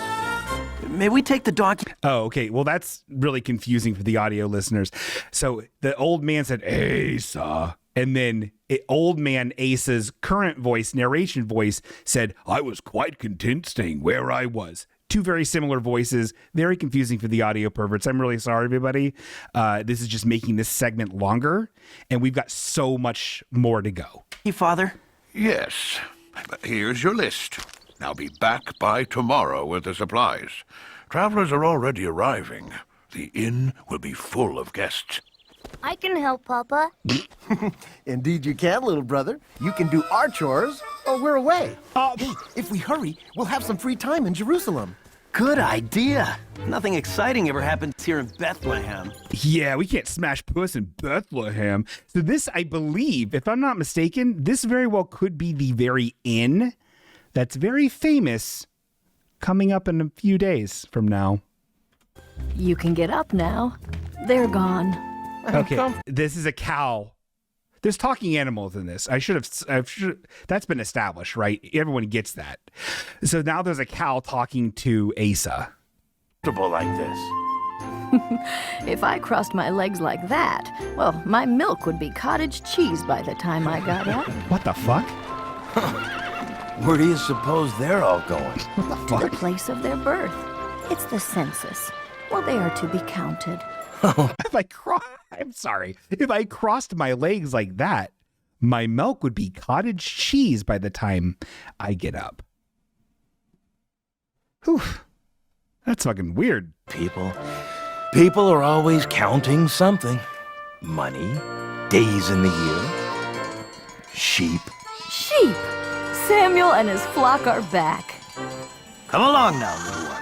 May we take the donkey? Oh, okay. Well, that's really confusing for the audio listeners. So the old man said, Asa. And then old man Asa's current voice, narration voice, said, I was quite content staying where I was. two very similar voices. Very confusing for the audio perverts. I'm really sorry, everybody. This is just making this segment longer, and we've got so much more to go. Hey, Father. Yes. Here's your list. Now be back by tomorrow with the supplies. Travelers are already arriving. The inn will be full of guests. I can help, Papa. Indeed you can, little brother. You can do our chores, or we're away. Hey, if we hurry, we'll have some free time in Jerusalem. Good idea. Nothing exciting ever happens here in Bethlehem. Yeah, we can't smash puss in Bethlehem. So this, I believe, if I'm not mistaken, this very well could be the very inn that's very famous coming up in a few days from now. You can get up now. They're gone. Okay, this is a cow. There's talking animals in this. I should have. That's been established, right? Everyone gets that. So now there's a cow talking to Asa. Like this. If I crossed my legs like that, well, my milk would be cottage cheese by the time I got up. What the fuck? Where do you suppose they're all going? What the To fuck? the place of their birth. It's the census. Well, they are to be counted. I'm sorry. If I crossed my legs like that, my milk would be cottage cheese by the time I get up. Whew. That's fucking weird. People are always counting something. Money, days in the year, sheep. Sheep! Samuel and his flock are back. Come along now, little ones.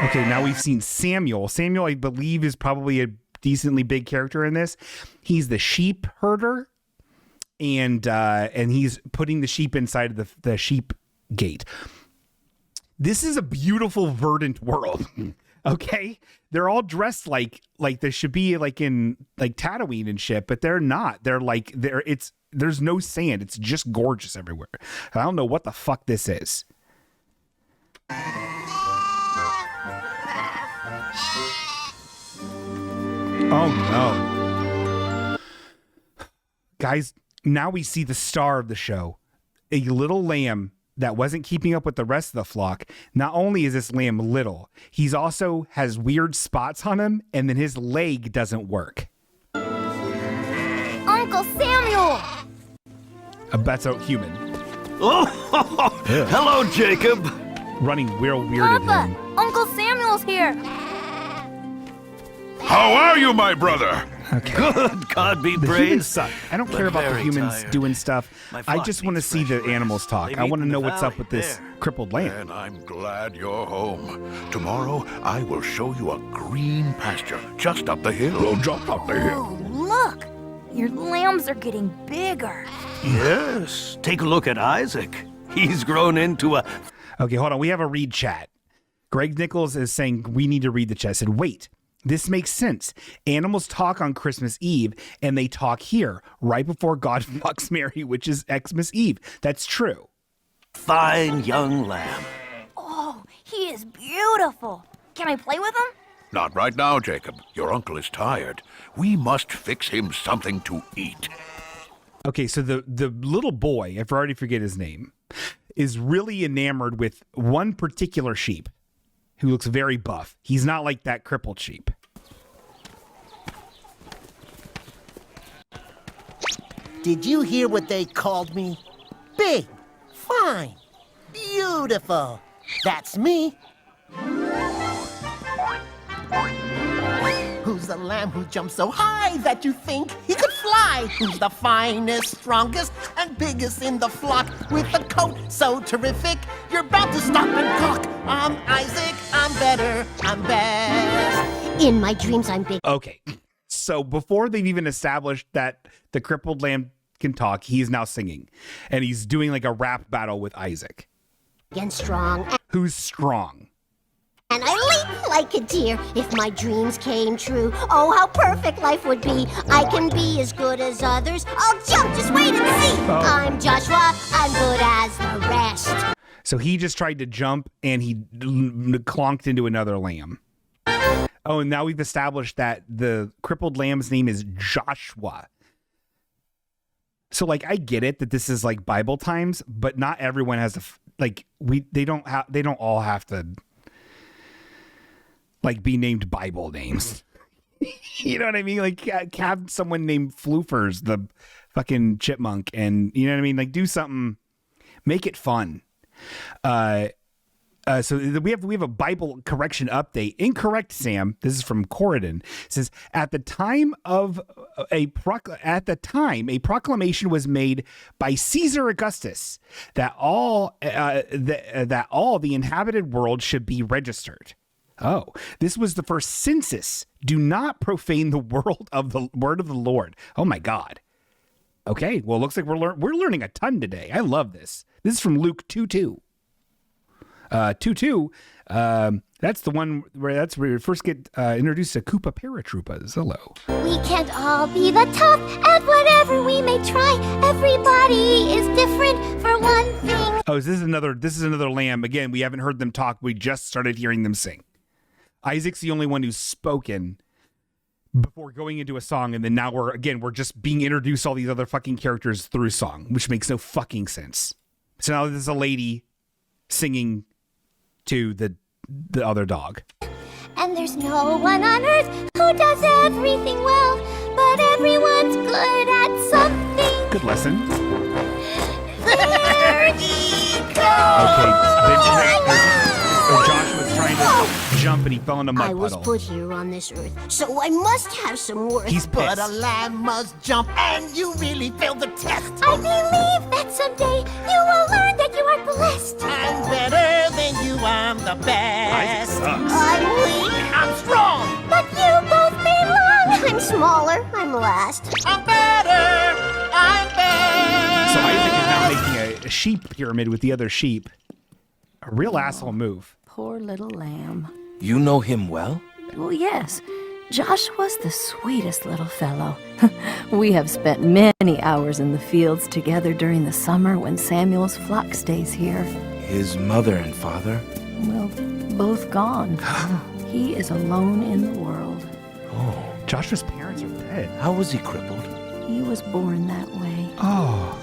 Okay, now we've seen Samuel. Samuel, I believe, is probably a decently big character in this. He's the sheep herder, and he's putting the sheep inside of the sheep gate. This is a beautiful, verdant world. Okay, they're all dressed like they should be like in like Tatooine and shit, but they're not. There's no sand. It's just gorgeous everywhere. I don't know what the fuck this is. Oh no. Guys, now we see the star of the show. A little lamb that wasn't keeping up with the rest of the flock. Not only is this lamb little, he's also has weird spots on him, and then his leg doesn't work. Uncle Samuel! That's a human. Oh, hello, Jacob. Running real weird at Papa, him. Uncle Samuel's here. How are you, my brother? Okay. Good God be The praised. humans suck. I don't care about the very humans tired. doing stuff. My I flock just want to needs see the fresh animals talk. They've I want to eaten know the what's up valley with this there. crippled lamb. And I'm glad you're home. Tomorrow, I will show you a green pasture just up the hill. Oh, jump up the hill. Oh, look! Your lambs are getting bigger. Yes. Take a look at Isaac. He's grown into a... Okay, hold on. We have a read chat. Greg Nichols is saying we need to read the chat. I said, wait, this makes sense. Animals talk on Christmas Eve, and they talk here right before God fucks Mary, which is Xmas Eve. That's true. fine young lamb. Oh, he is beautiful. Can I play with him? Not right now, Jacob. Your uncle is tired. We must fix him something to eat. Okay, so the little boy, I already forget his name, is really enamored with one particular sheep who looks very buff. He's not like that crippled sheep. Did you hear what they called me? Big, fine, beautiful. That's me. Who's the lamb who jumps so high that you think he could fly? Who's the finest, strongest, and biggest in the flock with a coat so terrific you're about to stop and cock? I'm Isaac, I'm better, I'm best. In my dreams, I'm big. Okay, so before they've even established that the crippled lamb can talk, he's now singing. And he's doing like a rap battle with Isaac. And strong. Who's strong? And I leap like a deer if my dreams came true. Oh, how perfect life would be. I can be as good as others. I'll jump, just wait and see. Oh. I'm Joshua, I'm good as the rest. So he just tried to jump and he clonked into another lamb. Oh, and now we've established that the crippled lamb's name is Joshua. So, like, I get it that this is like Bible times, but not everyone has like they don't all have to like be named Bible names. You know what I mean? Like have someone named Floofers, the fucking chipmunk, and you know what I mean? Like do something, make it fun. So we have a Bible correction update. Incorrect, Sam. This is from Corridon. It says at the time a proclamation was made by Caesar Augustus that all the inhabited world should be registered. Oh, this was the first census. Do not profane the word of the Lord. Oh my God. Okay, well, it looks like we're learning a ton today. I love this. This is from Luke 2:2. 2:2. That's the one where we first get introduced to Koopa Paratroopas. Hello. We can't all be the top at whatever we may try. Everybody is different for one thing. Oh, this is another lamb. Again, we haven't heard them talk. We just started hearing them sing. Isaac's the only one who's spoken before going into a song, and then now we're just being introduced to all these other fucking characters through song, which makes no fucking sense. So now there's a lady singing to the other dog. And there's no one on earth who does everything well, but everyone's good at something. Good lesson. There he goes. Okay, Josh was trying to jump and he fell in a mud I was puddle. put here on this earth, so I must have some worth. He's But pissed. a lamb must jump, and you really failed the test. I believe that someday you will learn that you are blessed. I'm better than you, I'm the best. Isaac sucks. I'm weak, I'm strong, but you both belong. I'm smaller, I'm last. I'm better, I'm best. So Isaac is now making a sheep pyramid with the other sheep. A real asshole move. Poor little lamb. You know him well? Well, yes. Joshua's the sweetest little fellow. We have spent many hours in the fields together during the summer when Samuel's flock stays here. His mother and father? Well, both gone. He is alone in the world. Oh. Joshua's parents are dead. How was he crippled? He was born that way. Oh.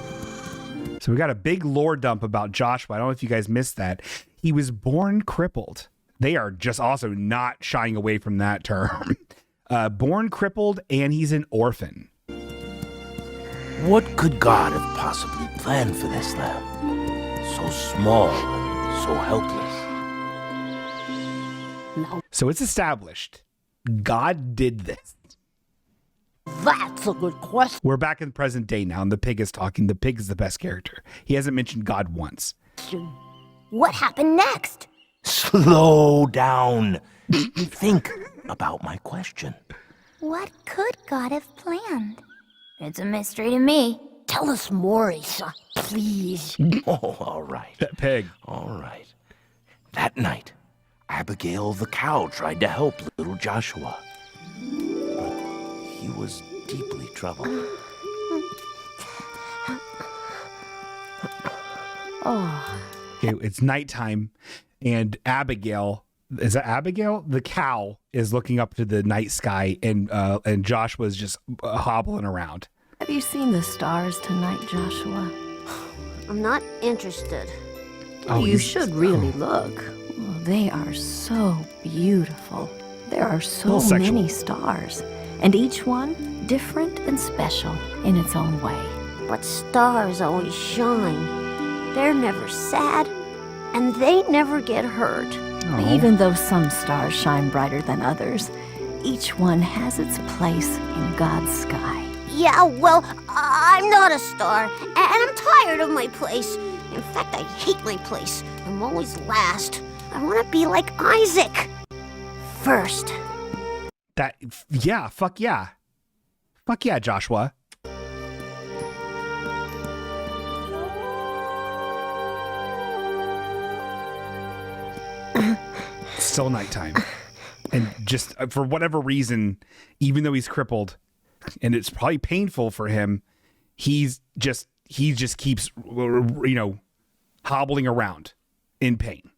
So we got a big lore dump about Joshua. I don't know if you guys missed that. He was born crippled. They are just also not shying away from that term. Born crippled, and he's an orphan. What could God have possibly planned for this lamb? So small and so helpless. No. So it's established. God did this. That's a good question. We're back in the present day now, and the pig is talking. The pig is the best character. He hasn't mentioned God once. What happened next? Slow down. Think about my question. What could God have planned? It's a mystery to me. Tell us more, Asa, please. Oh, all right. That pig. All right. That night, Abigail the cow tried to help little Joshua. But he was deeply troubled. Oh. Okay, it's nighttime, and Abigail, is that Abigail? The cow is looking up to the night sky, and Joshua's just hobbling around. Have you seen the stars tonight, Joshua? I'm not interested. Oh, You should really look. Oh, they are so beautiful. There are so Little sexual. many stars, and each one different and special in its own way. But stars always shine. They're never sad, and they never get hurt. Oh. Even though some stars shine brighter than others, each one has its place in God's sky. Yeah, well, I'm not a star, and I'm tired of my place. In fact, I hate my place. I'm always last. I want to be like Isaac. First. Yeah, fuck yeah. Fuck yeah, Joshua. Still nighttime. And just for whatever reason, even though he's crippled, and it's probably painful for him, he just keeps, hobbling around in pain.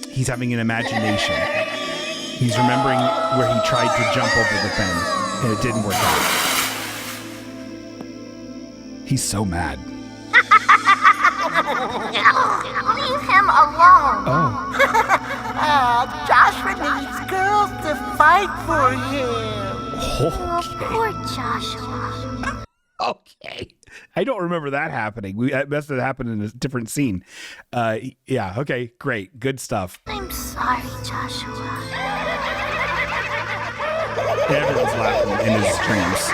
He's having an imagination. He's remembering where he tried to jump over the thing, and it didn't work out. He's so mad. Leave him alone. Oh. Joshua needs girls to fight for him. Okay. Poor Joshua. Okay. I don't remember that happening. That must have happened in a different scene. Yeah, okay, great. Good stuff. I'm sorry, Joshua. Everyone's laughing in his dreams.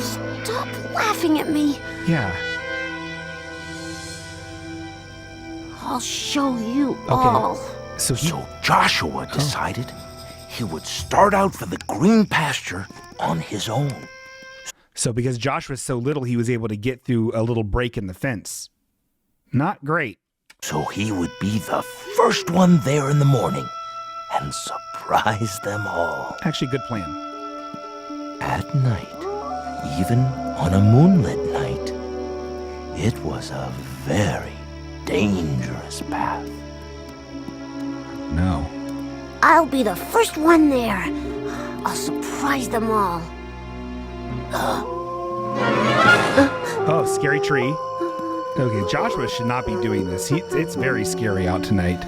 Stop laughing at me. Yeah. I'll show you all. So Joshua decided he would start out for the green pasture on his own. So because Josh was so little, he was able to get through a little break in the fence. Not great. So he would be the first one there in the morning and surprise them all. Actually, good plan. At night, even on a moonlit night, it was a very dangerous path. No. I'll be the first one there. I'll surprise them all. Oh, scary tree. Okay, Joshua should not be doing this. It's very scary out tonight.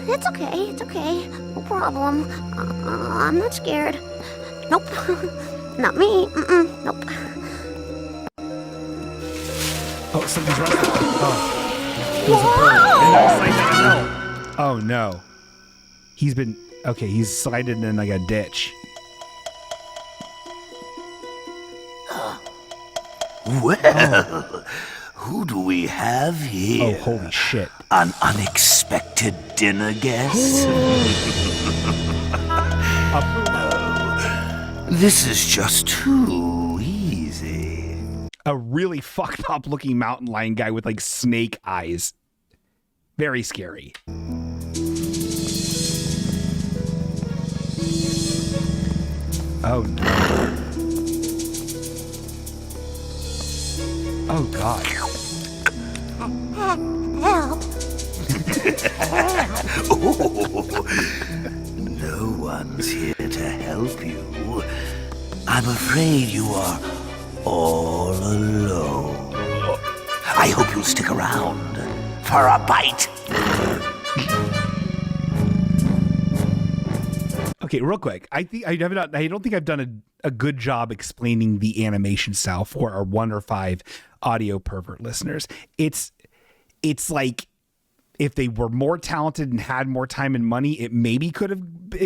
It's okay. No problem. I'm not scared. Nope. Not me. Nope. Oh, something's rusting. Oh. It was a bird. And now he's sliding down a hill. Oh, no. He's sliding in like a ditch. Well, who do we have here? Oh, holy shit. An unexpected dinner guest? This is just too easy. A really fucked up looking mountain lion guy with like snake eyes. Very scary. Oh no. Oh god. Help. No one's here to help you. I'm afraid you are all alone. I hope you'll stick around for a bite. Okay, real quick. I don't think I've done a good job explaining the animation style for our 1 or 5 audio pervert listeners. It's like if they were more talented and had more time and money, it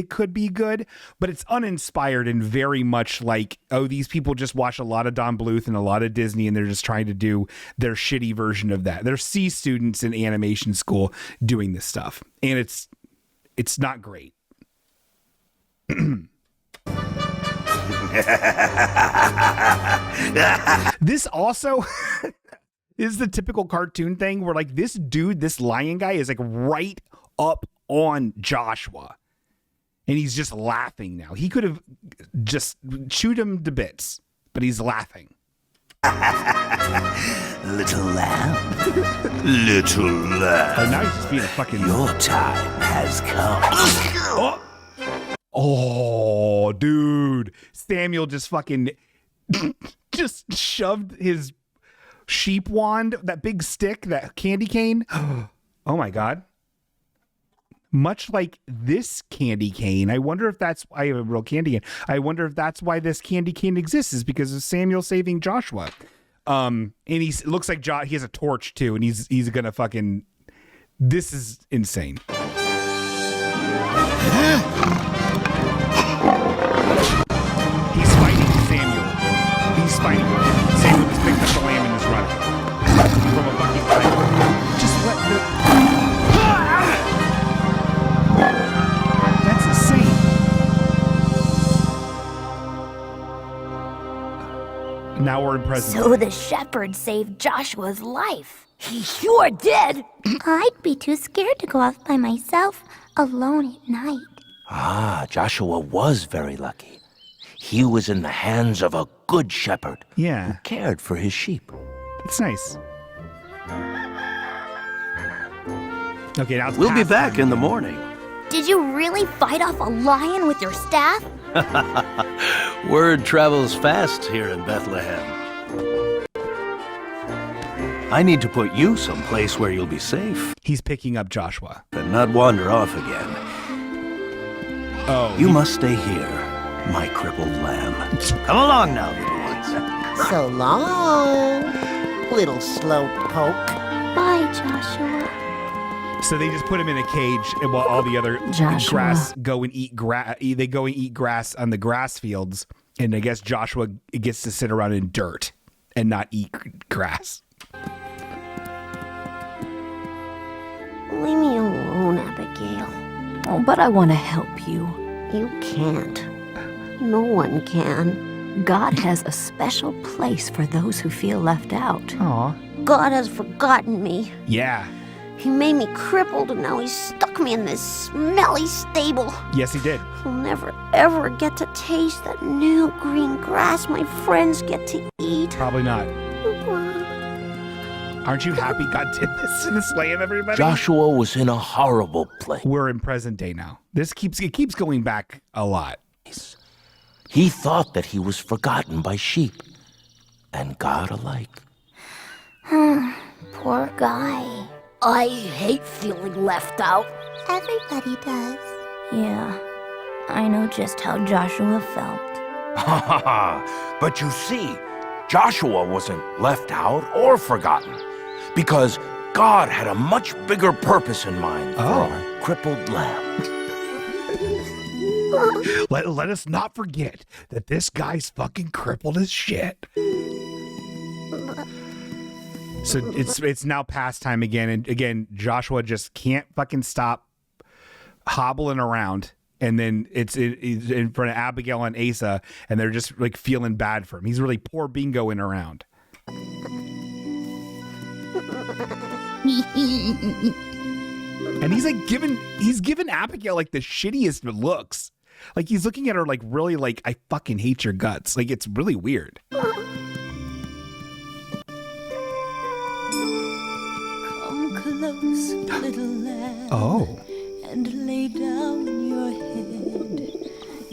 could be good, but it's uninspired and very much like, oh, these people just watch a lot of Don Bluth and a lot of Disney and they're just trying to do their shitty version of that. They're C students in animation school doing this stuff, and it's not great. This also is the typical cartoon thing where like this lion guy is like right up on Joshua and he's just laughing now. He could have just chewed him to bits, but he's laughing. Little lamb. Little lamb. Oh, now he's just being a fucking... Your time has come. Oh, dude. Samuel just fucking just shoved his sheep wand, that big stick, that candy cane. Oh my God. Much like this candy cane, I wonder if that's, I have a real candy cane. I wonder if that's why this candy cane exists, is because of Samuel saving Joshua. And it looks like he has a torch too, and he's gonna fucking, this is insane. He's fighting Samuel. He's fighting. Samuel just picked up the lamb and is running from a fucking fight. Just let the... That's insane. Now we're in present. So the shepherd saved Joshua's life. He sure did. I'd be too scared to go off by myself alone at night. Ah, Joshua was very lucky. He was in the hands of a good shepherd. Yeah. Who cared for his sheep. It's nice. Okay, now it's We'll be past back time in the again. morning. Did you really fight off a lion with your staff? Word travels fast here in Bethlehem. I need to put you someplace where you'll be safe. He's picking up Joshua. And not wander off again. Oh. You must stay here, my crippled lamb. Come along now, little ones. So long, little slowpoke. Bye, Joshua. So they just put him in a cage, and while all the other Joshua. grass go and eat grass. They go and eat grass on the grass fields, and I guess Joshua gets to sit around in dirt and not eat grass. Leave me alone, Abigail. Oh, but I want to help you. You can't. No one can. God has a special place for those who feel left out. Aw. God has forgotten me. Yeah. He made me crippled and now he's stuck me in this smelly stable. Yes, he did. I'll never ever get to taste that new green grass my friends get to eat. Probably not. Aren't you happy God did this in this land, everybody? Joshua was in a horrible place. We're in present day now. It keeps going back a lot. He thought that he was forgotten by sheep and God alike. Poor guy. I hate feeling left out. Everybody does. Yeah, I know just how Joshua felt. Ha ha ha! But you see, Joshua wasn't left out or forgotten, because God had a much bigger purpose in mind for our crippled lamb. Let us not forget that this guy's fucking crippled as shit. So it's now past time again, and again Joshua just can't fucking stop hobbling around, and then it's in front of Abigail and Asa, and they're just like feeling bad for him. He's really poor bingoing around. And he's giving Abigail like the shittiest looks. Like he's looking at her like really like, I fucking hate your guts. Like it's really weird. Come close, little lamb. Oh. And lay down your head.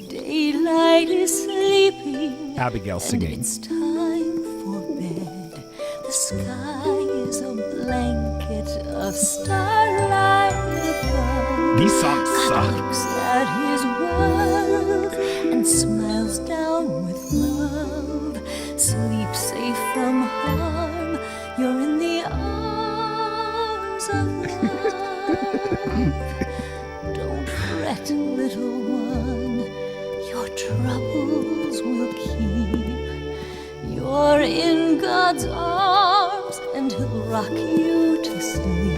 Daylight is sleeping. Abigail singing. It's time for bed. The sky is a blanket of starlight above. These songs God suck. looks at his world and smiles down with love. Sleep safe from harm. You're in the arms of love. Don't fret, little one. Your troubles will keep. You're in God's arms, and He'll rock you to sleep.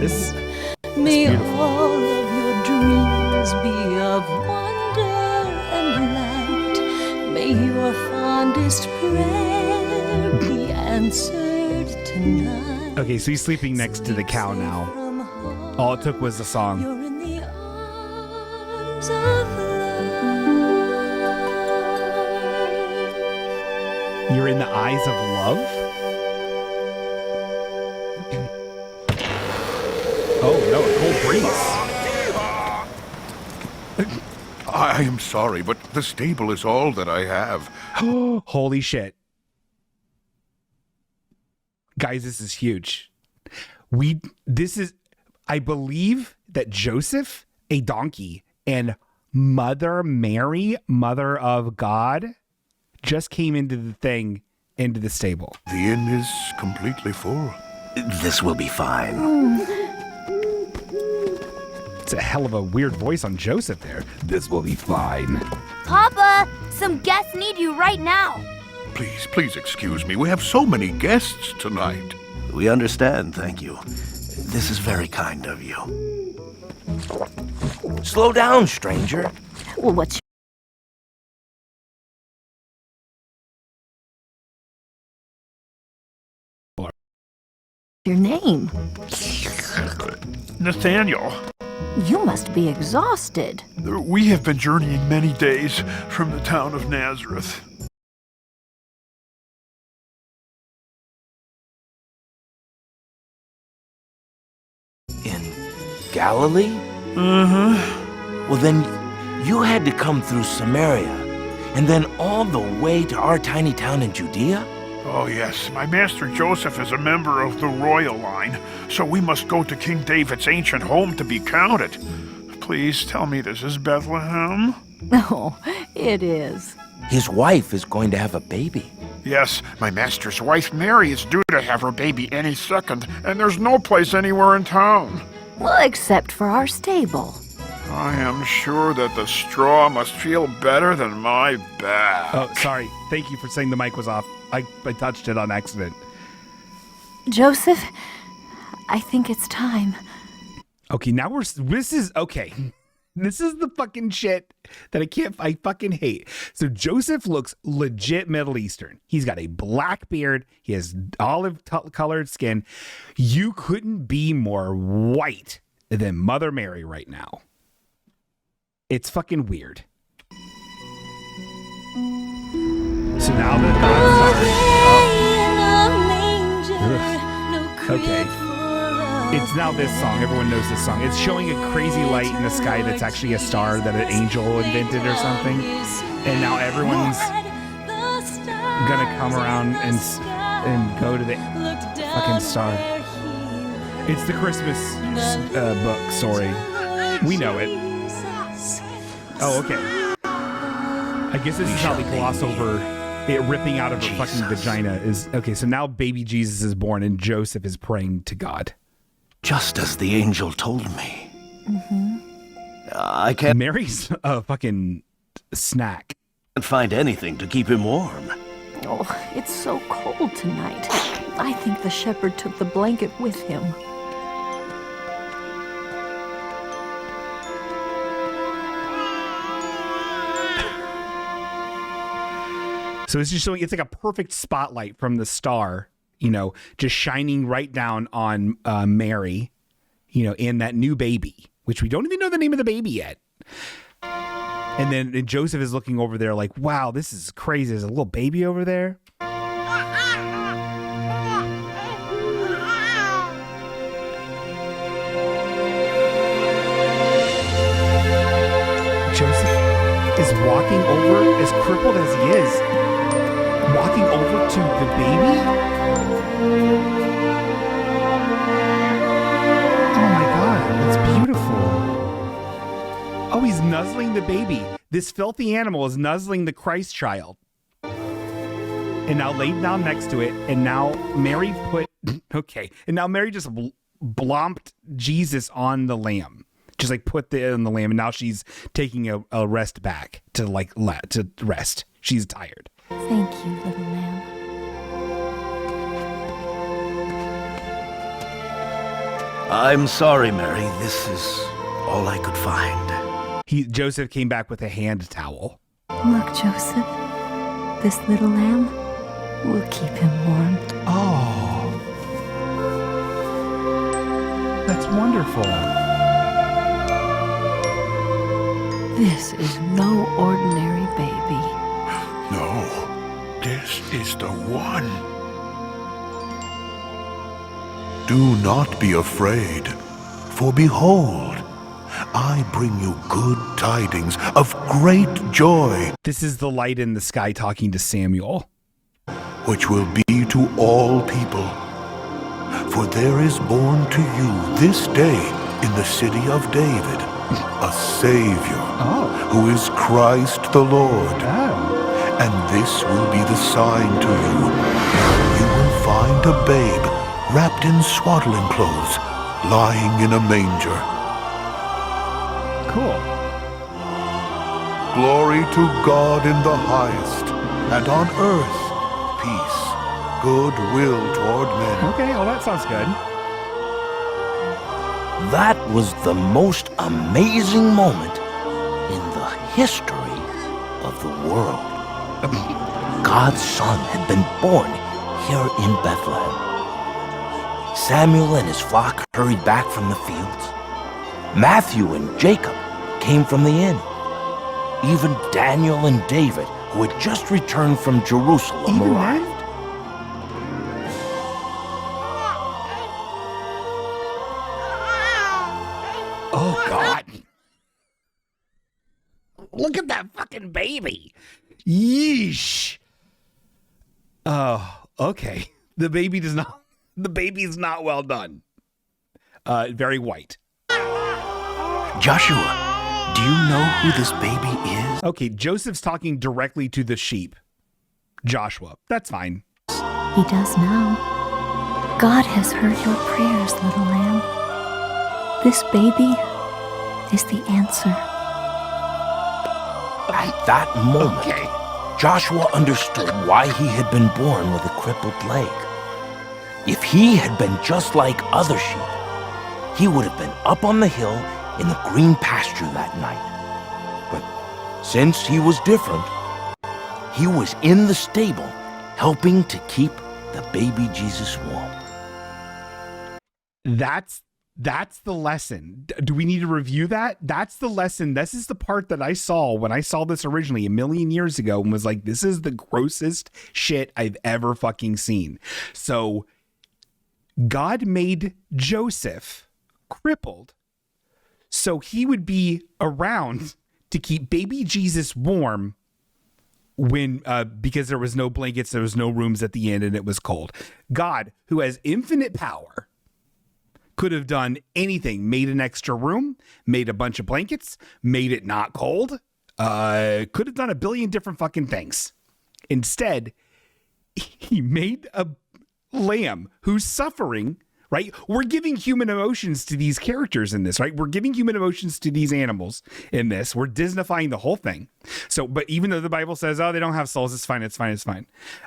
May all of your dreams be of wonder and light. May your fondest prayer be answered tonight. Okay, so he's sleeping next to the cow now. All it took was the song. You're in the arms of love. You're in the eyes of love? Oh no, a cold breeze. I am sorry, but the stable is all that I have. Holy shit. Guys, this is huge. I believe that Joseph, a donkey, and Mother Mary, Mother of God, just came into the stable. The inn is completely full. This will be fine. It's a hell of a weird voice on Joseph there. This will be fine. Papa, some guests need you right now. Please excuse me. We have so many guests tonight. We understand, thank you. This is very kind of you. Slow down, stranger. Well, what's your name? Nathaniel. You must be exhausted. We have been journeying many days from the town of Nazareth. In Galilee? Mm-hmm. Well, then you had to come through Samaria, and then all the way to our tiny town in Judea? Oh, yes. My master Joseph is a member of the royal line, so we must go to King David's ancient home to be counted. Please tell me this is Bethlehem? Oh, it is. His wife is going to have a baby. Yes, my master's wife Mary is due to have her baby any second, and there's no place anywhere in town. Well, except for our stable. I am sure that the straw must feel better than my back. Oh, sorry. Thank you for saying the mic was off. I touched it on accident. Joseph, I think it's time. Okay, now this is the fucking shit that I fucking hate. So Joseph looks legit Middle Eastern. He's got a black beard. He has olive colored skin. You couldn't be more white than Mother Mary right now. It's fucking weird. So now the thoughts are... Okay. It's now this song. Everyone knows this song. It's showing a crazy light in the sky that's actually a star that an angel invented or something. And now everyone's gonna come around and go to the fucking star. It's the Christmas book, sorry. We know it. Oh, okay. I guess this is how they gloss over it ripping out of her fucking vagina. Is okay, so now baby Jesus is born and Joseph is praying to God. Just as the angel told me. Mm-hmm. I can't... Mary's a fucking snack. Can't find anything to keep him warm. Oh, it's so cold tonight. I think the shepherd took the blanket with him. So it's just showing, it's like a perfect spotlight from the star, you know, just shining right down on Mary, you know, and that new baby, which we don't even know the name of the baby yet. And then Joseph is looking over there like, wow, this is crazy. There's a little baby over there. Joseph is walking over, as crippled as he is, walking over to the baby? Oh my God, that's beautiful. Oh, he's nuzzling the baby. This filthy animal is nuzzling the Christ child. And now laid down next to it, and now Mary and now Mary just blomped Jesus on the lamb. Just like put on the lamb, and now she's taking a rest back to to rest. She's tired. Thank you, little lamb. I'm sorry, Mary. This is all I could find. Joseph came back with a hand towel. Look, Joseph. This little lamb will keep him warm. Oh. That's wonderful. This is no ordinary baby. No, this is the one. Do not be afraid, for behold, I bring you good tidings of great joy. This is the light in the sky talking to Samuel. Which will be to all people. For there is born to you this day in the city of David a Savior, who is Christ the Lord. And this will be the sign to you. You will find a babe wrapped in swaddling clothes, lying in a manger. Cool. Glory to God in the highest, and on earth, peace, goodwill toward men. Okay, well, that sounds good. That was the most amazing moment in the history of the world. God's son had been born here in Bethlehem. Samuel and his flock hurried back from the fields. Matthew and Jacob came from the inn. Even Daniel and David, who had just returned from Jerusalem, arrived. fucking baby. Yeesh. Oh, okay. The baby is not well done. Very white. Joshua, do you know who this baby is? Okay, Joseph's talking directly to the sheep. Joshua, that's fine. He does now. God has heard your prayers, little lamb. This baby is the answer. At that moment, Joshua understood why he had been born with a crippled leg. If he had been just like other sheep, he would have been up on the hill in the green pasture that night. But since he was different, he was in the stable helping to keep the baby Jesus warm. That's the lesson. Do we need to review that? That's the lesson. This is the part that I saw when I saw this originally a million years ago and was like, this is the grossest shit I've ever fucking seen. So God made Joseph crippled so he would be around to keep baby Jesus warm when because there was no blankets, there was no rooms at the end, and it was cold. God, who has infinite power, could have done anything, made an extra room, made a bunch of blankets, made it not cold, could have done a billion different fucking things. Instead, he made a lamb who's suffering, right? We're giving human emotions to these characters in this, right? We're giving human emotions to these animals in this. We're Disneyfying the whole thing. So, but even though the Bible says, oh, they don't have souls, it's fine, it's fine, it's fine.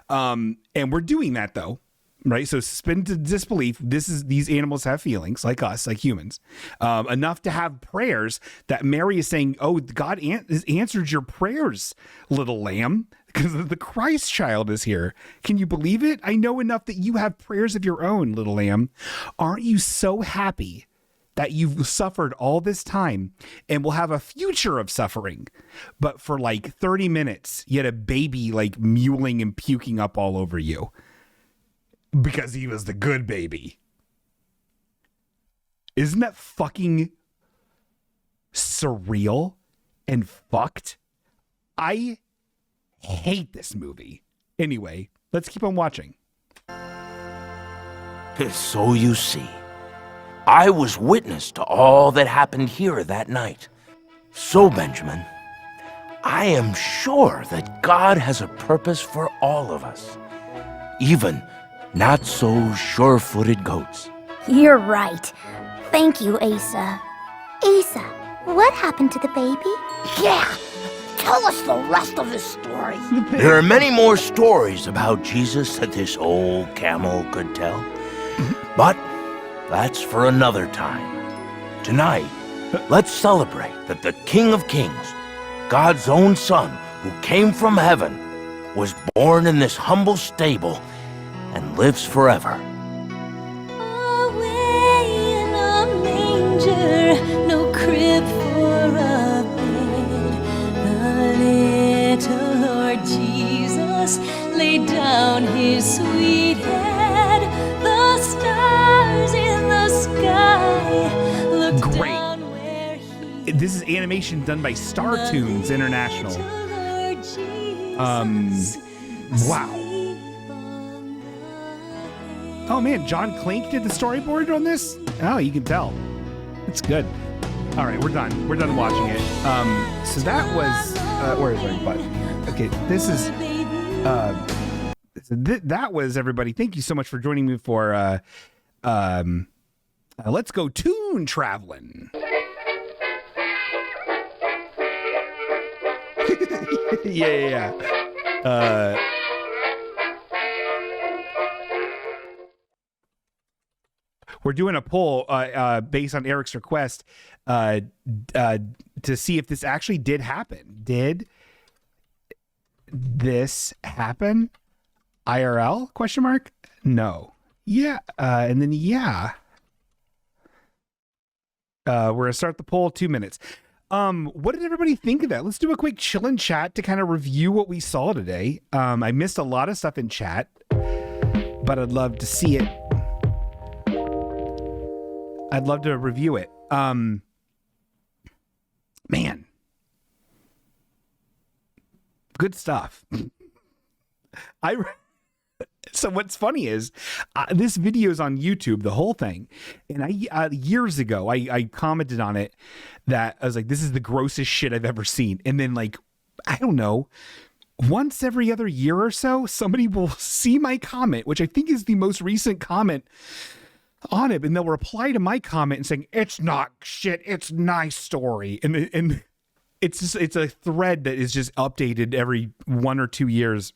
And we're doing that though. Right. So suspend to disbelief. These animals have feelings like us, like humans, enough to have prayers that Mary is saying, oh, God has answered your prayers, little lamb, because the Christ child is here. Can you believe it? I know enough that you have prayers of your own, little lamb. Aren't you so happy that you've suffered all this time and will have a future of suffering? But for like 30 minutes, you had a baby like mewling and puking up all over you. Because he was the good baby. Isn't that fucking surreal and fucked? I hate this movie. Anyway, let's keep on watching. So you see, I was witness to all that happened here that night. So, Benjamin, I am sure that God has a purpose for all of us. Even not so sure-footed goats. You're right. Thank you, Asa. Asa, what happened to the baby? Yeah! Tell us the rest of the story. There are many more stories about Jesus that this old camel could tell. But that's for another time. Tonight, let's celebrate that the King of Kings, God's own Son, who came from heaven, was born in this humble stable and lives forever. Away in a manger, no crib for a bed. The little Lord Jesus laid down his sweet head. The stars in the sky looked Great. down where he This is animation done by Star Tunes International. Wow. Oh man, John Klink did the storyboard on this? Oh, you can tell. It's good. All right, we're done. We're done watching it. So that was where is our button? Okay, this is that was everybody. Thank you so much for joining me for Let's Go Toon Traveling. yeah. We're doing a poll based on Eric's request to see if this actually did happen. Did this happen? IRL? Question mark? No. Yeah. And then yeah. We're gonna start the poll 2 minutes. What did everybody think of that? Let's do a quick chill and chat to kind of review what we saw today. I missed a lot of stuff in chat, but I'd love to see it. I'd love to review it. Man. Good stuff. So what's funny is this video is on YouTube, the whole thing. And I years ago, I commented on it that I was like, this is the grossest shit I've ever seen. And then like, I don't know, once every other year or so, somebody will see my comment, which I think is the most recent comment on it. And they'll reply to my comment and saying, it's not shit. It's nice story. And it's a thread that is just updated every 1 or 2 years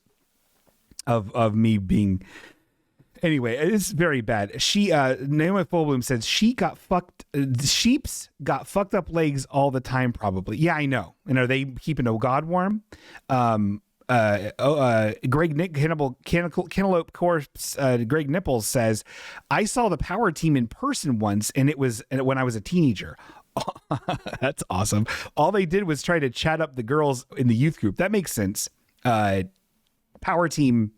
of me being, anyway, it's very bad. Naomi Fullbloom says sheeps got fucked up legs all the time, probably. Yeah, I know. And are they keeping a god warm? Greg Nick Cantaloupe Corpse, Greg Nipples says, I saw the Power Team in person once, and it was when I was a teenager. That's awesome. All they did was try to chat up the girls in the youth group. That makes sense. Power Team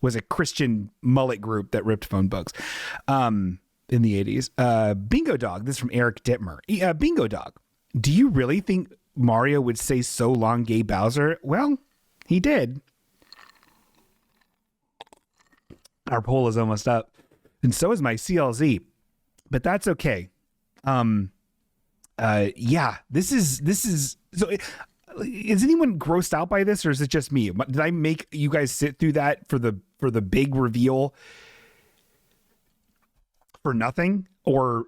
was a Christian mullet group that ripped phone books in the 80s. Bingo Dog, this is from Eric Dittmer. Bingo Dog, do you really think Mario would say so long, gay Bowser? Well, he did. Our poll is almost up. And so is my CLZ. But that's okay. Yeah, this is so. Is anyone grossed out by this, or is it just me? Did I make you guys sit through that for the big reveal for nothing, or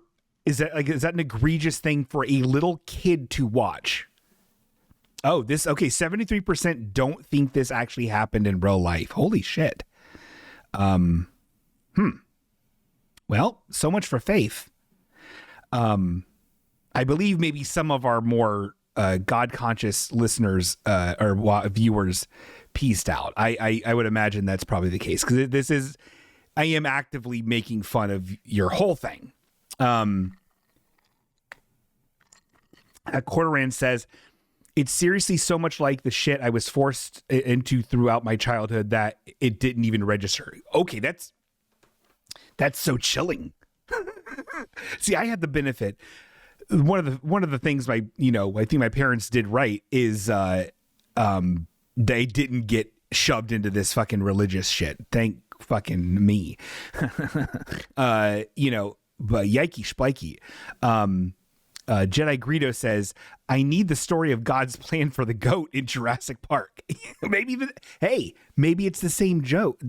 is that an egregious thing for a little kid to watch? Oh, 73% don't think this actually happened in real life. Holy shit. Well, so much for faith. I believe maybe some of our more God-conscious listeners or viewers pieced out. I would imagine that's probably the case, because I am actively making fun of your whole thing. Quarterand says, it's seriously so much like the shit I was forced into throughout my childhood that it didn't even register. Okay, that's so chilling. See, I had the benefit. One of the things I think my parents did right is they didn't get shoved into this fucking religious shit. Thank fucking me. But yikey spikey. Jedi Greedo says, I need the story of God's plan for the goat in Jurassic Park. maybe it's the same goat.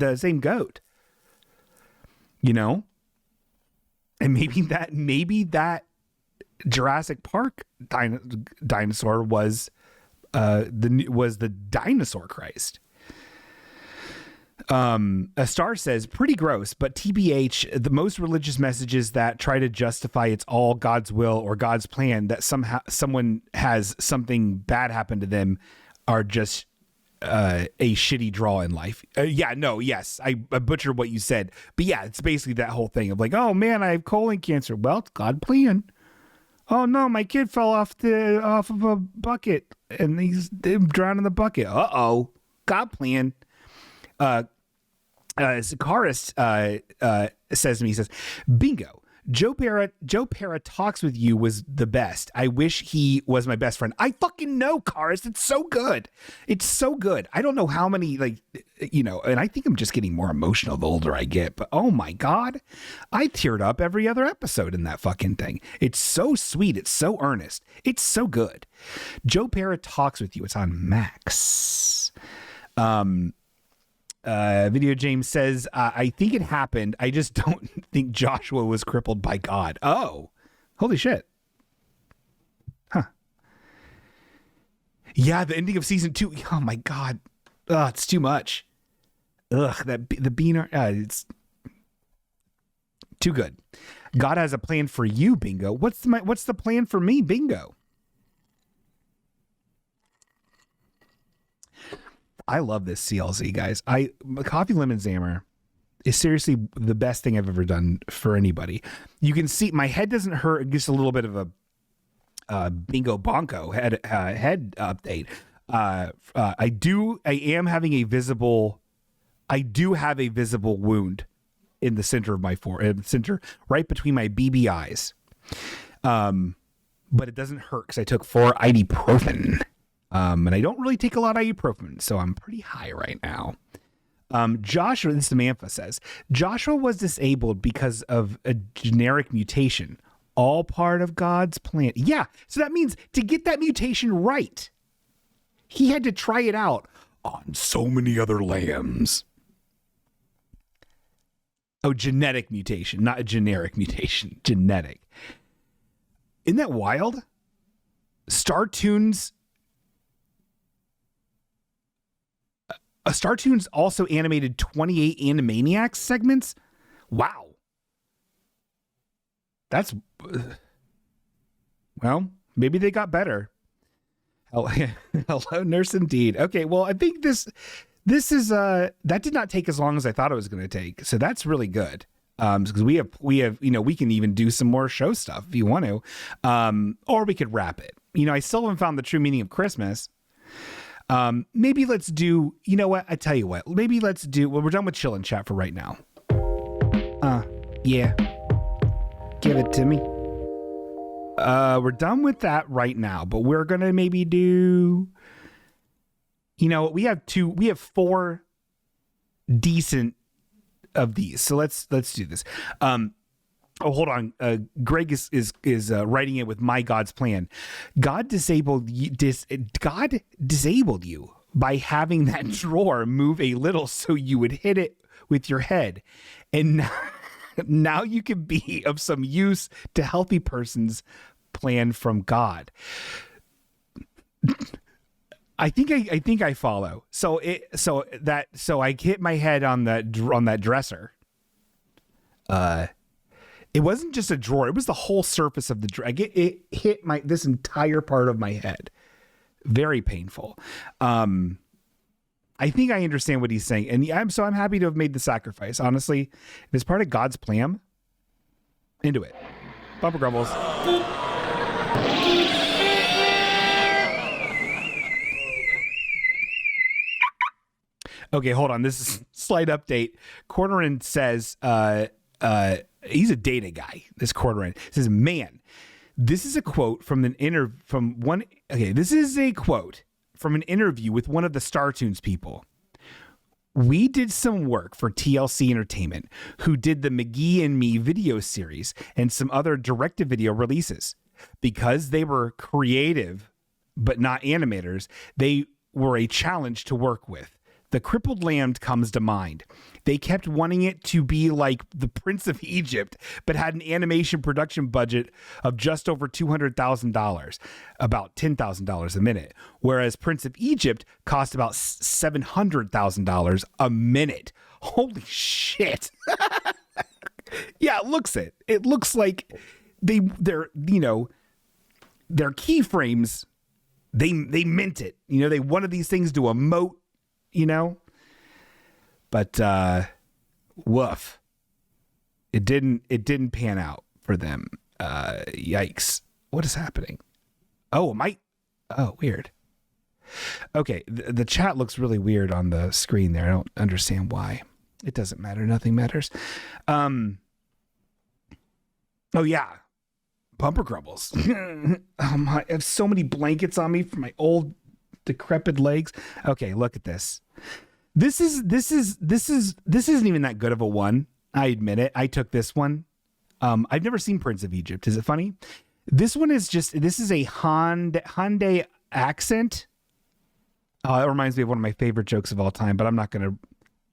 And maybe that Jurassic Park dinosaur was the dinosaur Christ. A Star says, pretty gross, but TBH, the most religious messages that try to justify it's all God's will or God's plan that someone has something bad happen to them are just a shitty draw in life. I butchered what you said, but yeah, it's basically that whole thing of like, oh man, I have colon cancer. Well, it's God's plan. Oh no, my kid fell off of a bucket and he's drowned in the bucket. Uh-oh. God plan. Sicarist says to me, he says, bingo. Joe Pera talks with you was the best. I wish he was my best friend. I fucking know, Karis. It's so good. It's so good. I don't know how many, and I think I'm just getting more emotional the older I get, but oh my God, I teared up every other episode in that fucking thing. It's so sweet. It's so earnest. It's so good. Joe Pera talks with you. It's on Max. Video James says, I think it happened. I just don't think Joshua was crippled by God. Oh, holy shit. Huh. Yeah, the ending of season 2. Oh my God. Ugh, it's too much. Ugh, the beaner. It's too good. God has a plan for you, Bingo. What's the plan for me, Bingo? I love this CLZ, guys. Coffee Lemon Zammer is seriously the best thing I've ever done for anybody. You can see my head doesn't hurt. Just a little bit of a Bingo Bonko head update. I do have a visible wound in the center of my forehead, right between my BB eyes. But it doesn't hurt because I took 4 ibuprofen. And I don't really take a lot of ibuprofen, so I'm pretty high right now. Joshua, and Samantha says, Joshua was disabled because of a generic mutation, all part of God's plan. Yeah, so that means to get that mutation right, he had to try it out on so many other lambs. Oh, genetic mutation, not a generic mutation. Genetic. Isn't that wild? Startoons also animated 28 Animaniacs segments. Wow. That's, well, maybe they got better. Hello, Nurse Indeed. Okay, well, I think this is that did not take as long as I thought it was going to take. So that's really good. Because we have, we can even do some more show stuff if you want to. Or we could wrap it. I still haven't found the true meaning of Christmas. Maybe let's do, you know what? I tell you what, maybe let's do, well, we're done with chill and chat for right now. Yeah. Give it to me. We're done with that right now, but we're going to maybe do, we have 4 decent of these. So let's do this. Oh, hold on. Greg is writing it with my God's plan. God disabled you by having that drawer move a little so you would hit it with your head. And now you can be of some use to healthy persons plan from God. I think I follow. So I hit my head on that dresser. It wasn't just a drawer. It was the whole surface of the drawer. It hit this entire part of my head. Very painful. I think I understand what he's saying. And I'm happy to have made the sacrifice. Honestly, if it's part of God's plan, into it. Bumper grumbles. Okay, hold on. This is slight update. Cordoran says, he's a data guy. This Cordoran says, "Man, this is a quote from This is a quote from an interview with one of the Startoons people. We did some work for TLC Entertainment, who did the McGee and Me video series and some other direct-to-video releases. Because they were creative but not animators, they were a challenge to work with. The Crippled Lamb comes to mind. They kept wanting it to be like the Prince of Egypt, but had an animation production budget of just over $200,000, about $10,000 a minute, whereas Prince of Egypt cost about $700,000 a minute. Holy shit. Yeah, it looks it. It looks like they're their keyframes, they meant it. They wanted these things to emote, but woof. It didn't pan out for them. Yikes. What is happening? Oh, weird. Okay, the chat looks really weird on the screen there. I don't understand why. It doesn't matter. Nothing matters. Oh yeah. Bumper grumbles. I have so many blankets on me for my old decrepit legs. Okay, look at this. This isn't even that good of a one. I admit it. I took this one. I've never seen Prince of Egypt. Is it funny? This one is this is a Hyundai accent. It reminds me of one of my favorite jokes of all time, but I'm not going to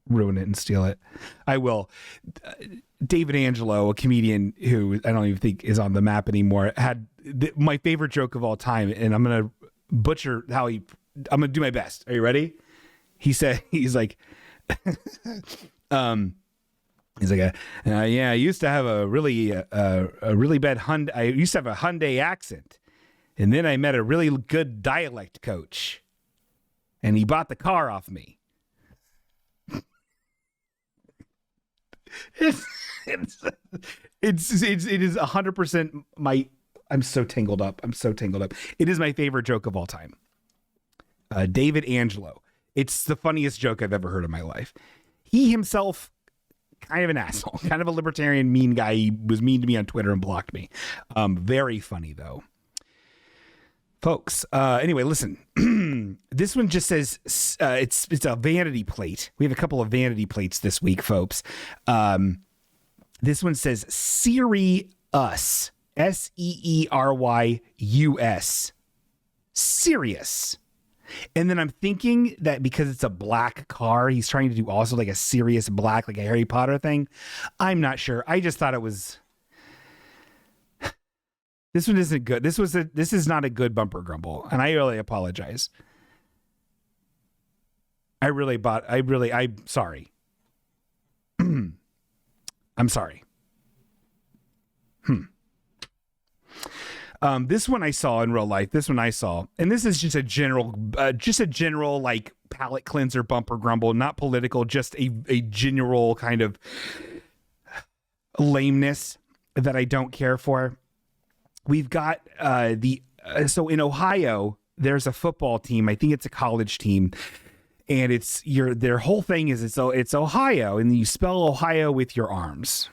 ruin it and steal it. I will. David Angelo, a comedian who I don't even think is on the map anymore, had my favorite joke of all time, and I'm going to butcher I'm going to do my best. Are you ready? He's like, yeah, I used to have a really bad Hyundai. I used to have a Hyundai accent, and then I met a really good dialect coach, and he bought the car off me. It is 100% I'm so tangled up. It is my favorite joke of all time. David Angelo. It's the funniest joke I've ever heard in my life. He himself, kind of an asshole, kind of a libertarian, mean guy. He was mean to me on Twitter and blocked me. Very funny though. Folks, anyway, listen. This one just says it's a vanity plate. We have a couple of vanity plates this week, folks. This one says Siri Us. Seeryrus. Serious. And then I'm thinking that because it's a black car, he's trying to do also like a serious black, like a Harry Potter thing. I'm not sure. I just thought it was. This one isn't good. This is not a good bumper grumble, and I really apologize. I'm sorry. I'm sorry. This one I saw in real life. And this is just a general like palate cleanser bumper grumble, not political, just a general kind of lameness that I don't care for. We've got so in Ohio, there's a football team. I think it's a college team. And their whole thing is it's Ohio, and you spell Ohio with your arms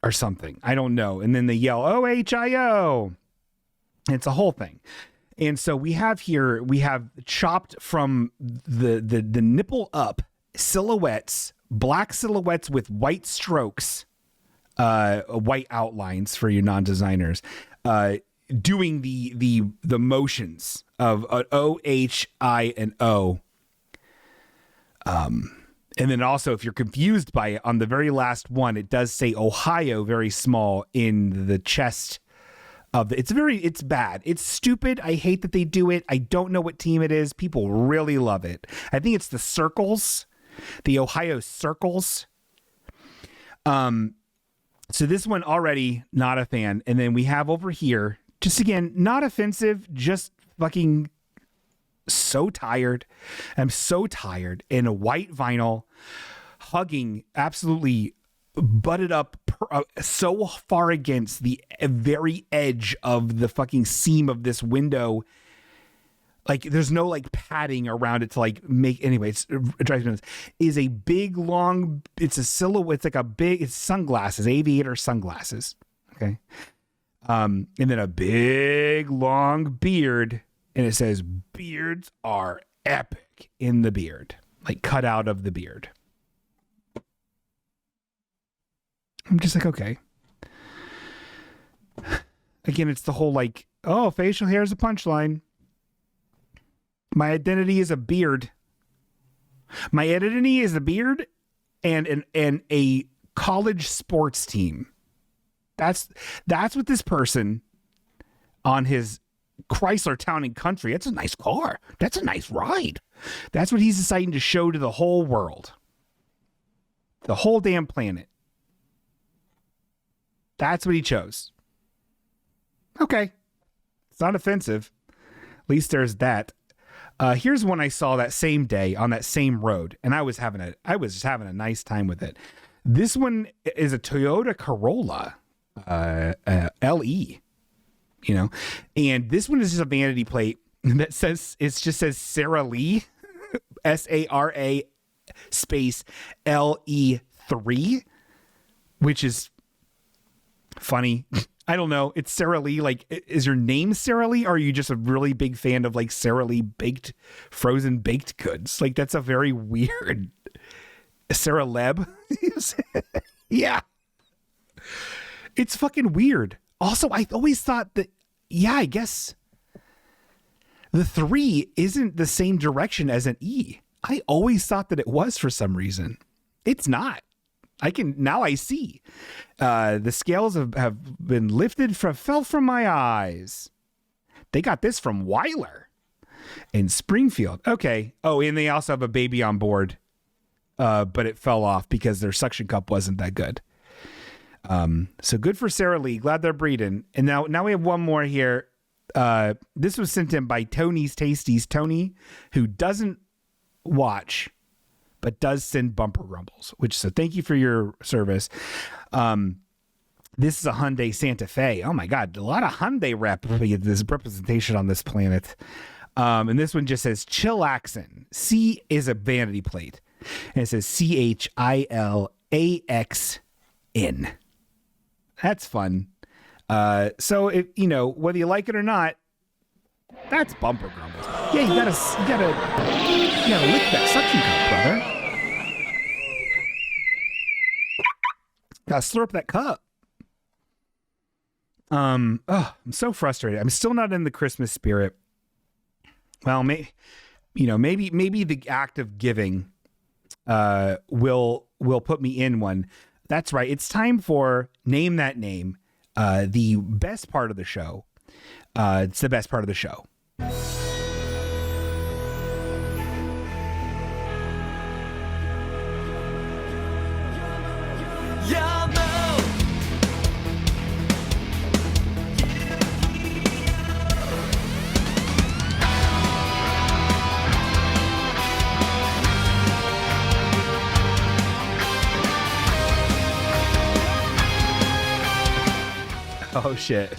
or something. I don't know. And then they yell OHIO. It's a whole thing. And so we have chopped from the nipple up silhouettes, black silhouettes with white strokes, white outlines for you non-designers, doing the motions of O, H, I, and O. And then also, if you're confused by it, on the very last one, it does say Ohio very small in the chest of it's bad. It's stupid. I hate that they do it. I don't know what team it is. People really love it. I think it's the Circles, the Ohio Circles. So this one already not a fan. And then we have over here, just again, not offensive, just fucking so tired. I'm so tired in a white vinyl, hugging, absolutely butted up so far against the very edge of the fucking seam of this window. Like there's no like padding around it to like make, anyways, it drives me nuts. Is a big long, it's a silhouette, it's sunglasses, aviator sunglasses. Okay. And then a big long beard, and it says beards are epic in the beard, like cut out of the beard. I'm just like, okay. Again, it's the whole like, oh, facial hair is a punchline. My identity is a beard. My identity is a beard and a college sports team. That's what this person on his Chrysler Town and Country, that's a nice car. That's a nice ride. That's what he's deciding to show to the whole world. The whole damn planet. That's what he chose. Okay. It's not offensive. At least there's that. Here's one I saw that same day on that same road, and I was just having a nice time with it. This one is a Toyota Corolla LE, and this one is just a vanity plate that says, it just says Sara Lee, SARA space LE3, which is funny. I don't know. It's Sara Lee. Like, is your name Sara Lee? Or are you just a really big fan of like Sara Lee frozen baked goods? Like, that's a very weird Sarah Leb. Yeah. It's fucking weird. Also, I always thought that, I guess the 3 isn't the same direction as an E. I always thought that it was for some reason. It's not. Now I see. The scales have been lifted fell from my eyes. They got this from Weiler in Springfield. Okay. Oh, and they also have a baby on board. But it fell off because their suction cup wasn't that good. So good for Sara Lee. Glad they're breeding. And now we have one more here. This was sent in by Tony's Tasties. Tony, who doesn't watch but does send bumper grumbles, so thank you for your service. This is a Hyundai Santa Fe. Oh my God, a lot of Hyundai representation on this planet. And this one just says Chillaxin. C is a vanity plate. And it says CHILAXN. That's fun. So if, whether you like it or not, That's bumper grumbles. Yeah, you gotta lick that suction cup, brother. Gotta slurp that cup. I'm so frustrated. I'm still not in the Christmas spirit. Well, maybe the act of giving will put me in one. That's right. It's time for Name That Name, the best part of the show. It's the best part of the show. Oh shit.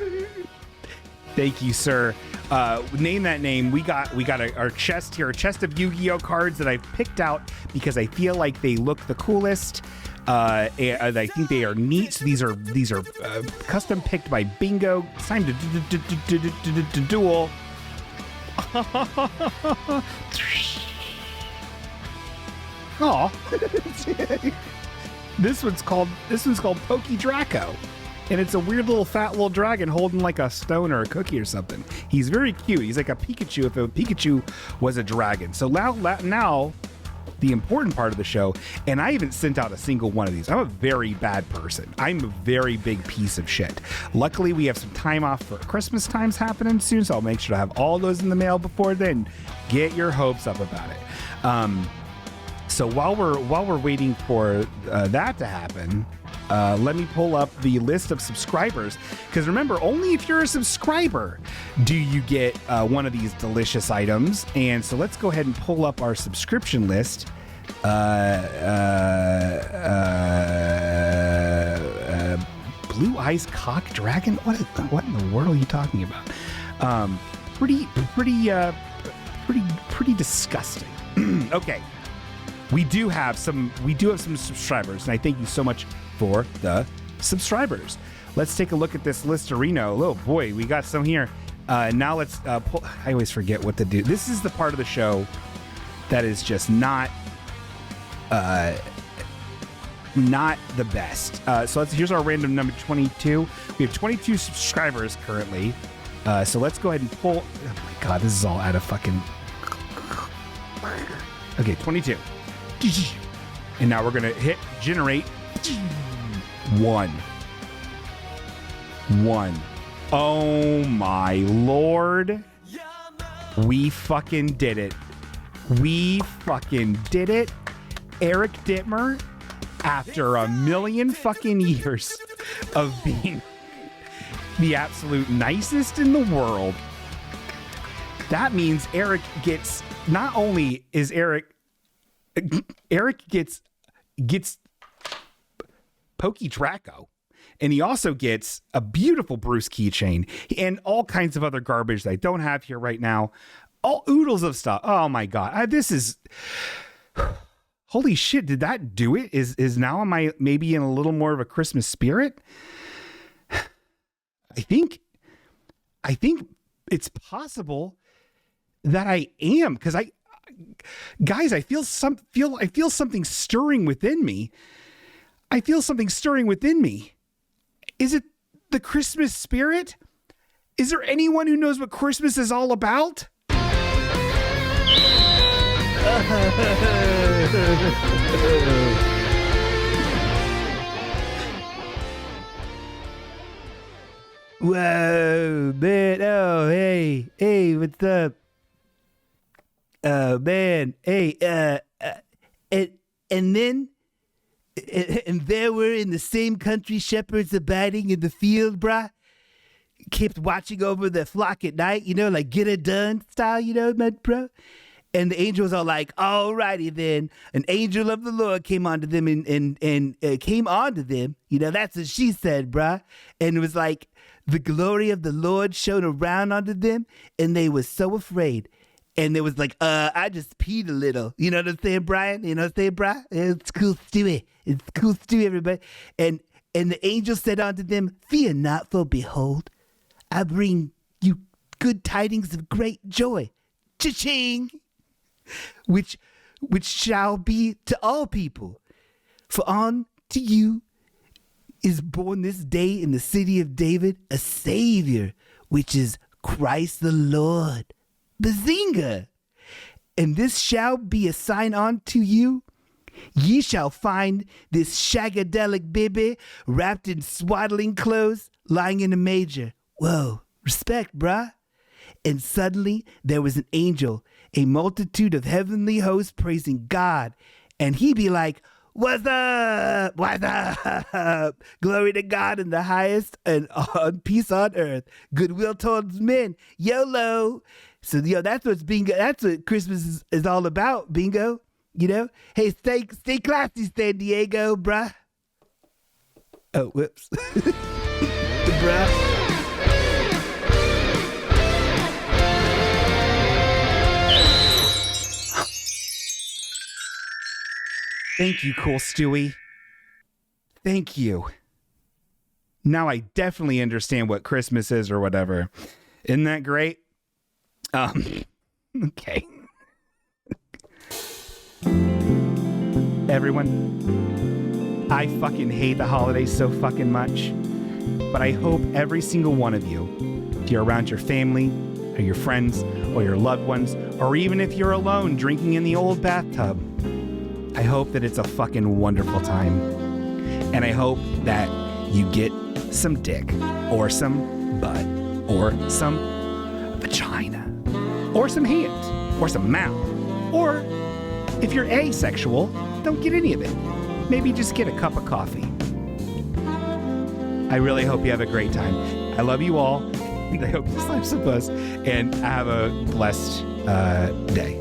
Thank you, sir. Name that name. We got our chest here, a chest of Yu-Gi-Oh cards that I've picked out because I feel like they look the coolest. And I think they are neat. So these are custom picked by Bingo. It's time to duel. Oh, this one's called Pokey Draco. And it's a weird little fat little dragon holding like a stone or a cookie or something. He's very cute. He's like a Pikachu if a Pikachu was a dragon. So now the important part of the show, and I haven't sent out a single one of these. I'm a very bad person. I'm a very big piece of shit. Luckily, we have some time off for Christmas times happening soon, so I'll make sure to have all those in the mail before then. Get your hopes up about it. So while we're waiting for that to happen, let me pull up the list of subscribers, because remember, only if you're a subscriber do you get one of these delicious items. And so let's go ahead and pull up our subscription list. Blue Eyes Cock Dragon? What in the world are you talking about? Pretty disgusting. Okay. We do have some subscribers, and I thank you so much for the subscribers. Let's take a look at this Listerino. Oh boy, we got some here. Now let's pull. I always forget what to do. This is the part of the show that is just not the best. So here's our random number 22. We have 22 subscribers currently. So let's go ahead and pull. Oh my god, this is all out of fucking. Okay, 22. And now we're gonna hit generate. One. Oh my lord. We fucking did it. Eric Dittmer, after a million fucking years of being the absolute nicest in the world, that means Eric gets, not only is Eric gets Pokey Draco, and he also gets a beautiful Bruce keychain and all kinds of other garbage that I don't have here right now. All oodles of stuff. Oh my god, this is holy shit. Did that do it? Is now am I maybe in a little more of a Christmas spirit? I think it's possible that I am, because guys, I feel something stirring within me. Is it the Christmas spirit? Is there anyone who knows what Christmas is all about? Whoa, man. Oh, hey, what's up? Oh, man. Hey, and then there were in the same country shepherds abiding in the field, brah. Kept watching over the flock at night, like get it done style, my bro. And the angels are like, alrighty then. An angel of the Lord came onto them and came onto them. That's what she said, brah. And it was like the glory of the Lord shone around onto them, and they were so afraid. And it was like, I just peed a little. You know what I'm saying, Brian? You know what I'm saying, Brian? It's cool, Stewie. It's cool, Stewie, everybody. And the angel said unto them, fear not, for behold, I bring you good tidings of great joy. Cha-ching! Which shall be to all people. For unto you is born this day in the city of David a Savior, which is Christ the Lord. Bazinga! And this shall be a sign unto you. Ye shall find this shagadelic baby wrapped in swaddling clothes, lying in a manger. Whoa, respect, bruh. And suddenly there was an angel, a multitude of heavenly hosts praising God. And he be like, what's up? What's up? Glory to God in the highest and peace on earth. Goodwill towards men. YOLO. So, that's what's bingo. That's what Christmas is all about, bingo. You know? Hey, stay classy, San Diego, bruh. Oh, whoops. Bruh. Thank you, Cool Stewie. Thank you. Now I definitely understand what Christmas is or whatever. Isn't that great? Okay. Everyone, I fucking hate the holidays so fucking much. But I hope every single one of you, if you're around your family or your friends or your loved ones, or even if you're alone drinking in the old bathtub, I hope that it's a fucking wonderful time. And I hope that you get some dick, or some butt, or some vagina, or some hands, or some mouth. Or if you're asexual, don't get any of it. Maybe just get a cup of coffee. I really hope you have a great time. I love you all, and I hope you sleep some puss, and have a blessed day.